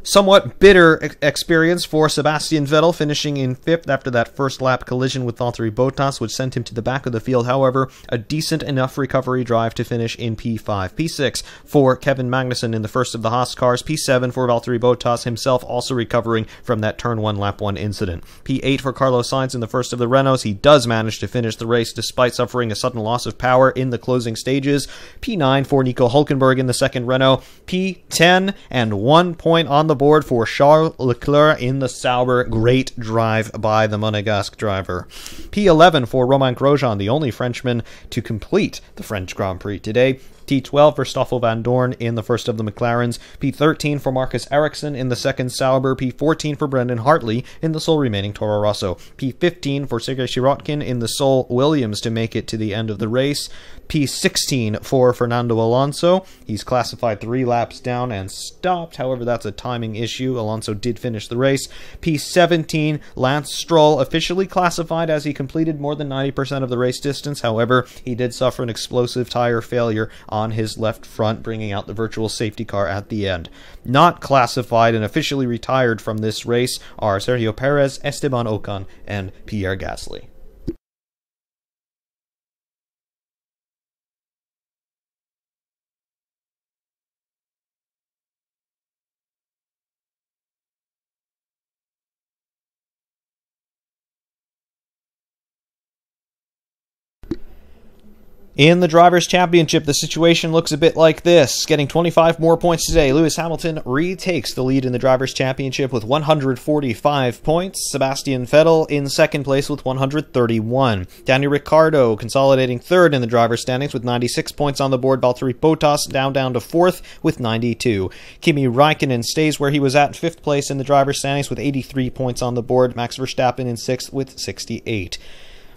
Somewhat bitter experience for Sebastian Vettel, finishing in 5th after that first lap collision with Valtteri Bottas, which sent him to the back of the field. However, a decent enough recovery drive to finish in P5. P6 for Kevin Magnussen in the first of the Haas cars. P7 for Valtteri Bottas, himself also recovering from that turn 1 lap 1 incident. P8 for Carlos Sainz in the first of the Renaults. He does manage to finish the race despite suffering a sudden loss of power in the closing stages. P9 for Nico Hülkenberg in the second Renault. P10 and 1 point on the board for Charles Leclerc in the Sauber. Great drive by the Monegasque driver. P11 for Romain Grosjean, the only Frenchman to complete the French Grand Prix today. P12 for Stoffel Van Dorn in the first of the McLarens. P13 for Marcus Ericsson in the second Sauber. P14 for Brendan Hartley in the sole remaining Toro Rosso. P15 for Sergei Sirotkin in the sole Williams to make it to the end of the race. P16 for Fernando Alonso. He's classified 3 laps down and stopped. However, that's a timing issue. Alonso did finish the race. P17, Lance Stroll, officially classified as he completed more than 90% of the race distance. However, he did suffer an explosive tire failure on his left front, bringing out the virtual safety car at the end. Not classified and officially retired from this race are Sergio Perez, Esteban Ocon, and Pierre Gasly. In the Drivers' Championship, the situation looks a bit like this. Getting 25 more points today, Lewis Hamilton retakes the lead in the Drivers' Championship with 145 points. Sebastian Vettel in second place with 131. Daniel Ricciardo consolidating third in the Drivers' standings with 96 points on the board. Valtteri Bottas down to fourth with 92. Kimi Räikkönen stays where he was at, fifth place in the Drivers' standings with 83 points on the board. Max Verstappen in sixth with 68.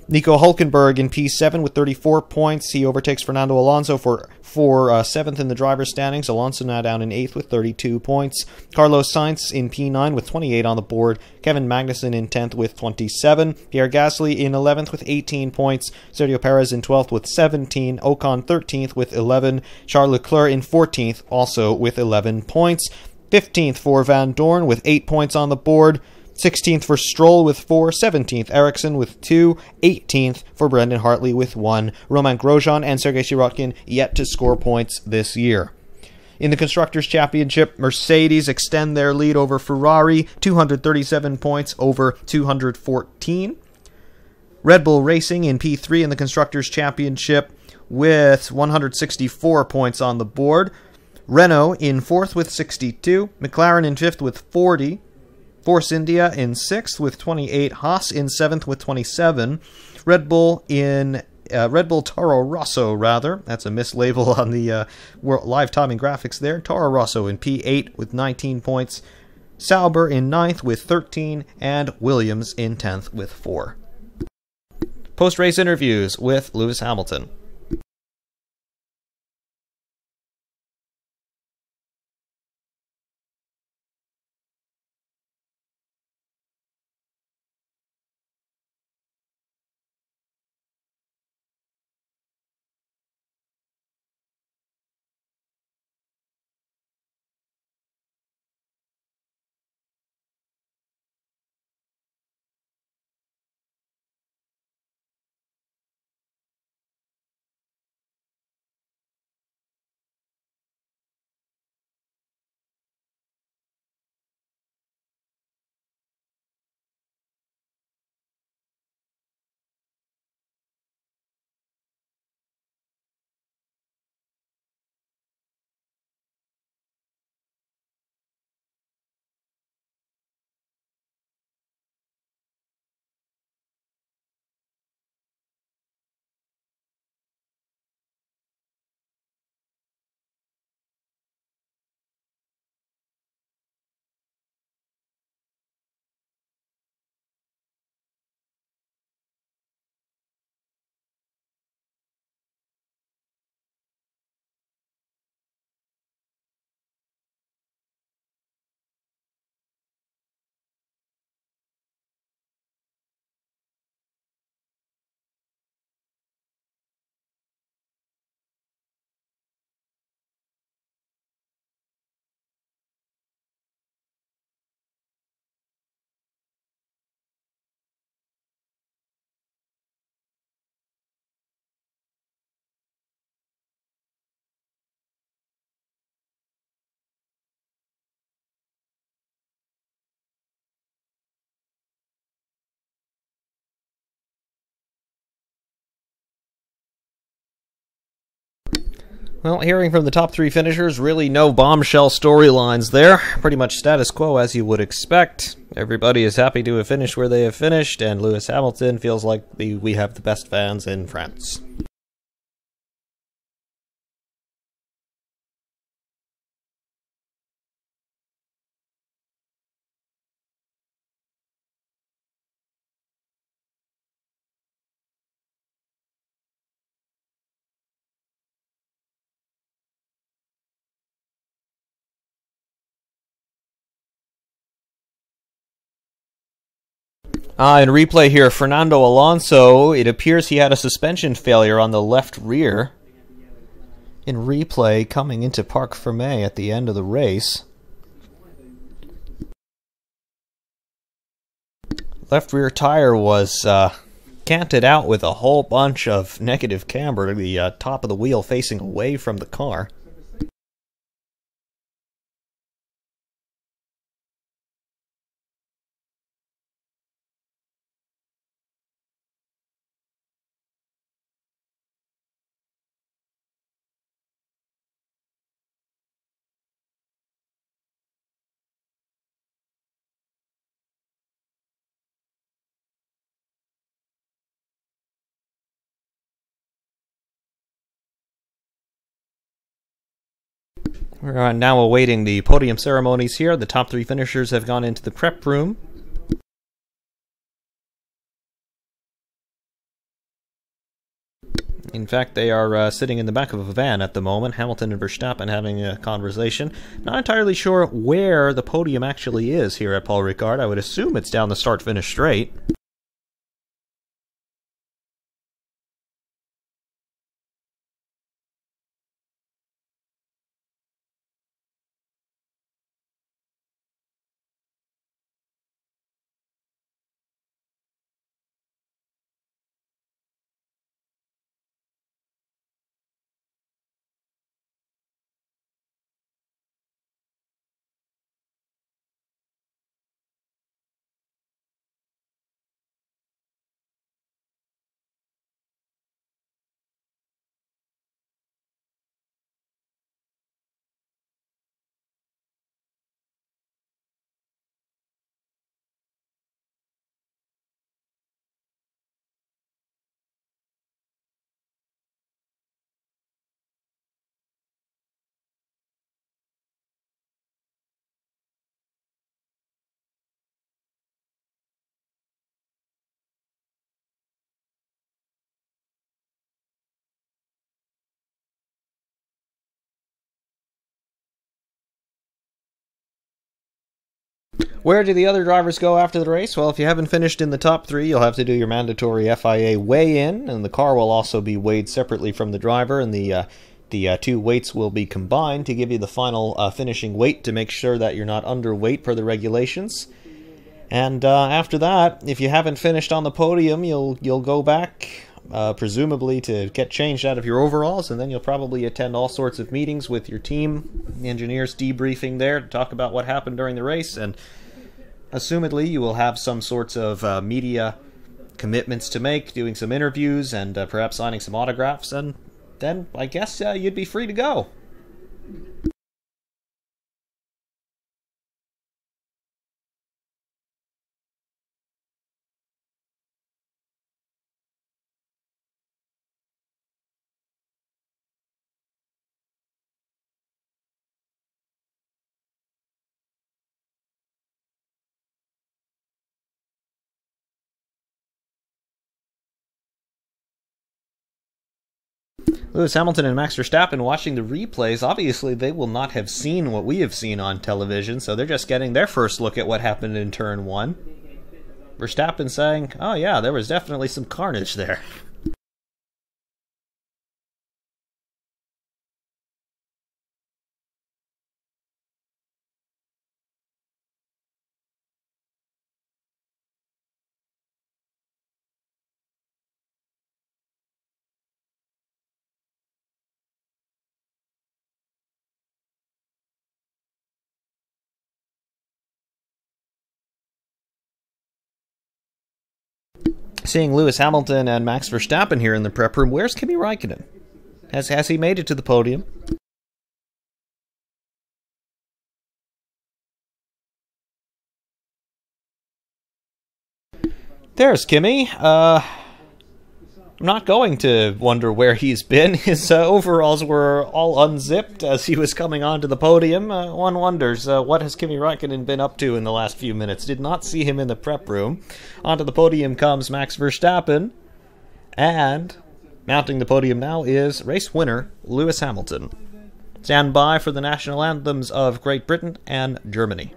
Nico Hülkenberg in P7 with 34 points. He overtakes Fernando Alonso for 7th in the driver's standings. Alonso now down in 8th with 32 points. Carlos Sainz in P9 with 28 on the board. Kevin Magnussen in 10th with 27. Pierre Gasly in 11th with 18 points. Sergio Perez in 12th with 17. Ocon 13th with 11. Charles Leclerc in 14th also with 11 points. 15th for Van Dorn with 8 points on the board. 16th for Stroll with 4, 17th Ericsson with 2, 18th for Brendan Hartley with 1. Romain Grosjean and Sergei Sirotkin yet to score points this year. In the Constructors' Championship, Mercedes extend their lead over Ferrari, 237 points over 214. Red Bull Racing in P3 in the Constructors' Championship with 164 points on the board. Renault in 4th with 62. McLaren in 5th with 40. Force India in 6th with 28, Haas in 7th with 27, Red Bull Toro Rosso, that's a mislabel on the live timing graphics there, Toro Rosso in P8 with 19 points, Sauber in 9th with 13, and Williams in 10th with 4. Post-race interviews with Lewis Hamilton. Well, hearing from the top three finishers, really no bombshell storylines there. Pretty much status quo as you would expect. Everybody is happy to have finished where they have finished, and Lewis Hamilton feels like we have the best fans in France. In replay here, Fernando Alonso, it appears he had a suspension failure on the left rear. In replay, coming into Parc Fermé at the end of the race. Left rear tire was canted out with a whole bunch of negative camber, the top of the wheel facing away from the car. We're now awaiting the podium ceremonies here. The top three finishers have gone into the prep room. In fact, they are sitting in the back of a van at the moment, Hamilton and Verstappen having a conversation. Not entirely sure where the podium actually is here at Paul Ricard. I would assume it's down the start-finish straight. Where do the other drivers go after the race? Well, if you haven't finished in the top three, you'll have to do your mandatory FIA weigh-in, and the car will also be weighed separately from the driver, and the two weights will be combined to give you the final finishing weight to make sure that you're not underweight per the regulations. And after that, if you haven't finished on the podium, you'll go back, presumably to get changed out of your overalls, and then you'll probably attend all sorts of meetings with your team, the engineers debriefing there to talk about what happened during the race, and assumedly you will have some sorts of media commitments to make, doing some interviews and perhaps signing some autographs, and then I guess you'd be free to go. Lewis Hamilton and Max Verstappen watching the replays. Obviously, they will not have seen what we have seen on television, so they're just getting their first look at what happened in Turn 1. Verstappen saying, oh yeah, there was definitely some carnage there. Seeing Lewis Hamilton and Max Verstappen here in the prep room, where's Kimi Räikkönen? Has he made it to the podium? There's Kimi. I'm not going to wonder where he's been. His overalls were all unzipped as he was coming onto the podium. One wonders, what has Kimi Räikkönen been up to in the last few minutes? Did not see him in the prep room. Onto the podium comes Max Verstappen. And mounting the podium now is race winner Lewis Hamilton. Stand by for the national anthems of Great Britain and Germany.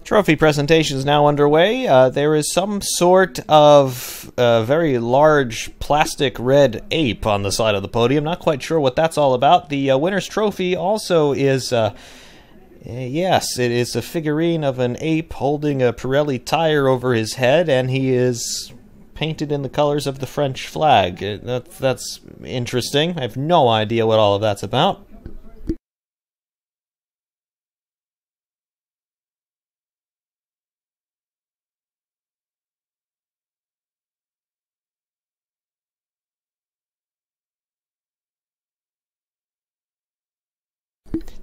Trophy presentation is now underway. There is some sort of very large plastic red ape on the side of the podium. Not quite sure what that's all about. The winner's trophy also is, yes, it is a figurine of an ape holding a Pirelli tire over his head, and he is painted in the colors of the French flag. That's interesting. I have no idea what all of that's about.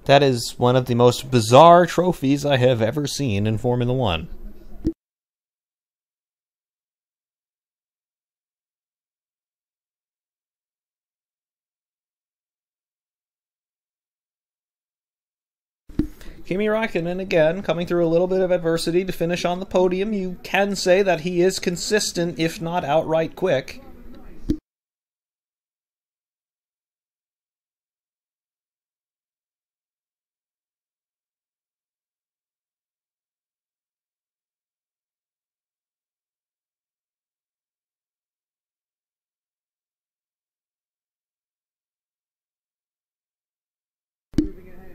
That is one of the most bizarre trophies I have ever seen in Formula One. Kimi Räikkönen, again, coming through a little bit of adversity to finish on the podium. You can say that he is consistent, if not outright quick.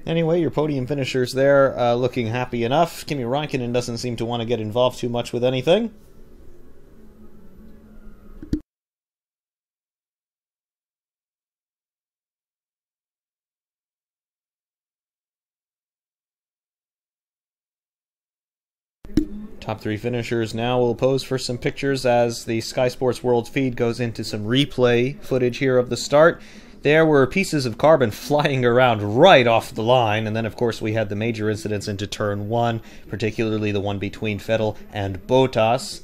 Anyway, your podium finishers there looking happy enough. Kimi Räikkönen doesn't seem to want to get involved too much with anything. Top three finishers now will pose for some pictures as the Sky Sports World feed goes into some replay footage here of the start. There were pieces of carbon flying around right off the line, and then of course we had the major incidents into turn one, particularly the one between Vettel and Bottas.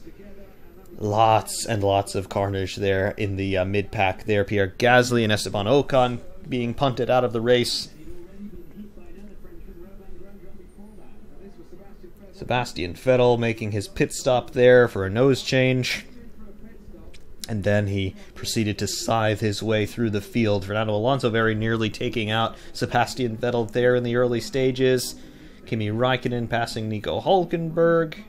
Lots and lots of carnage there in the mid-pack there. Pierre Gasly and Esteban Ocon being punted out of the race. Sebastian Vettel making his pit stop there for a nose change. And then he proceeded to scythe his way through the field. Fernando Alonso very nearly taking out Sebastian Vettel there in the early stages. Kimi Räikkönen passing Nico Hülkenberg.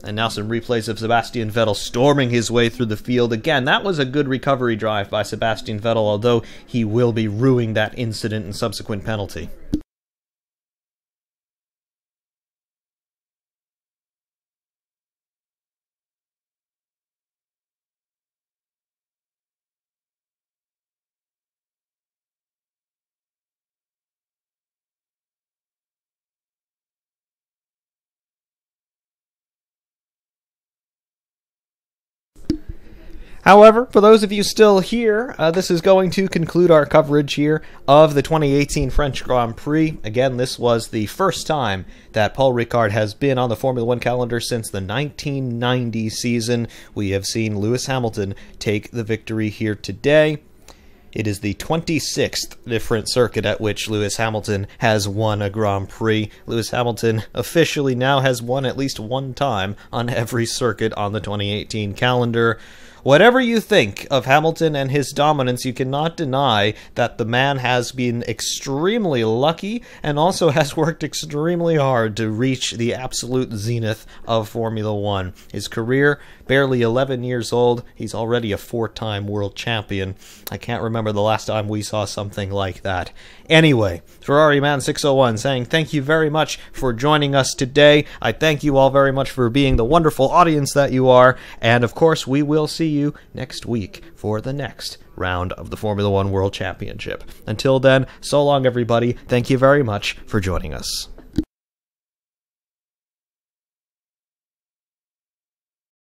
And now some replays of Sebastian Vettel storming his way through the field. Again, that was a good recovery drive by Sebastian Vettel, although he will be rueing that incident and subsequent penalty. However, for those of you still here, this is going to conclude our coverage here of the 2018 French Grand Prix. Again, this was the first time that Paul Ricard has been on the Formula One calendar since the 1990 season. We have seen Lewis Hamilton take the victory here today. It is the 26th different circuit at which Lewis Hamilton has won a Grand Prix. Lewis Hamilton officially now has won at least one time on every circuit on the 2018 calendar. Whatever you think of Hamilton and his dominance, you cannot deny that the man has been extremely lucky and also has worked extremely hard to reach the absolute zenith of Formula One. His career, barely 11 years old, he's already a 4-time world champion. I can't remember the last time we saw something like that. Anyway, Ferrariman601 saying thank you very much for joining us today. I thank you all very much for being the wonderful audience that you are, and of course we will see you next week for the next round of the Formula One World Championship. Until then, so long everybody. Thank you very much for joining us.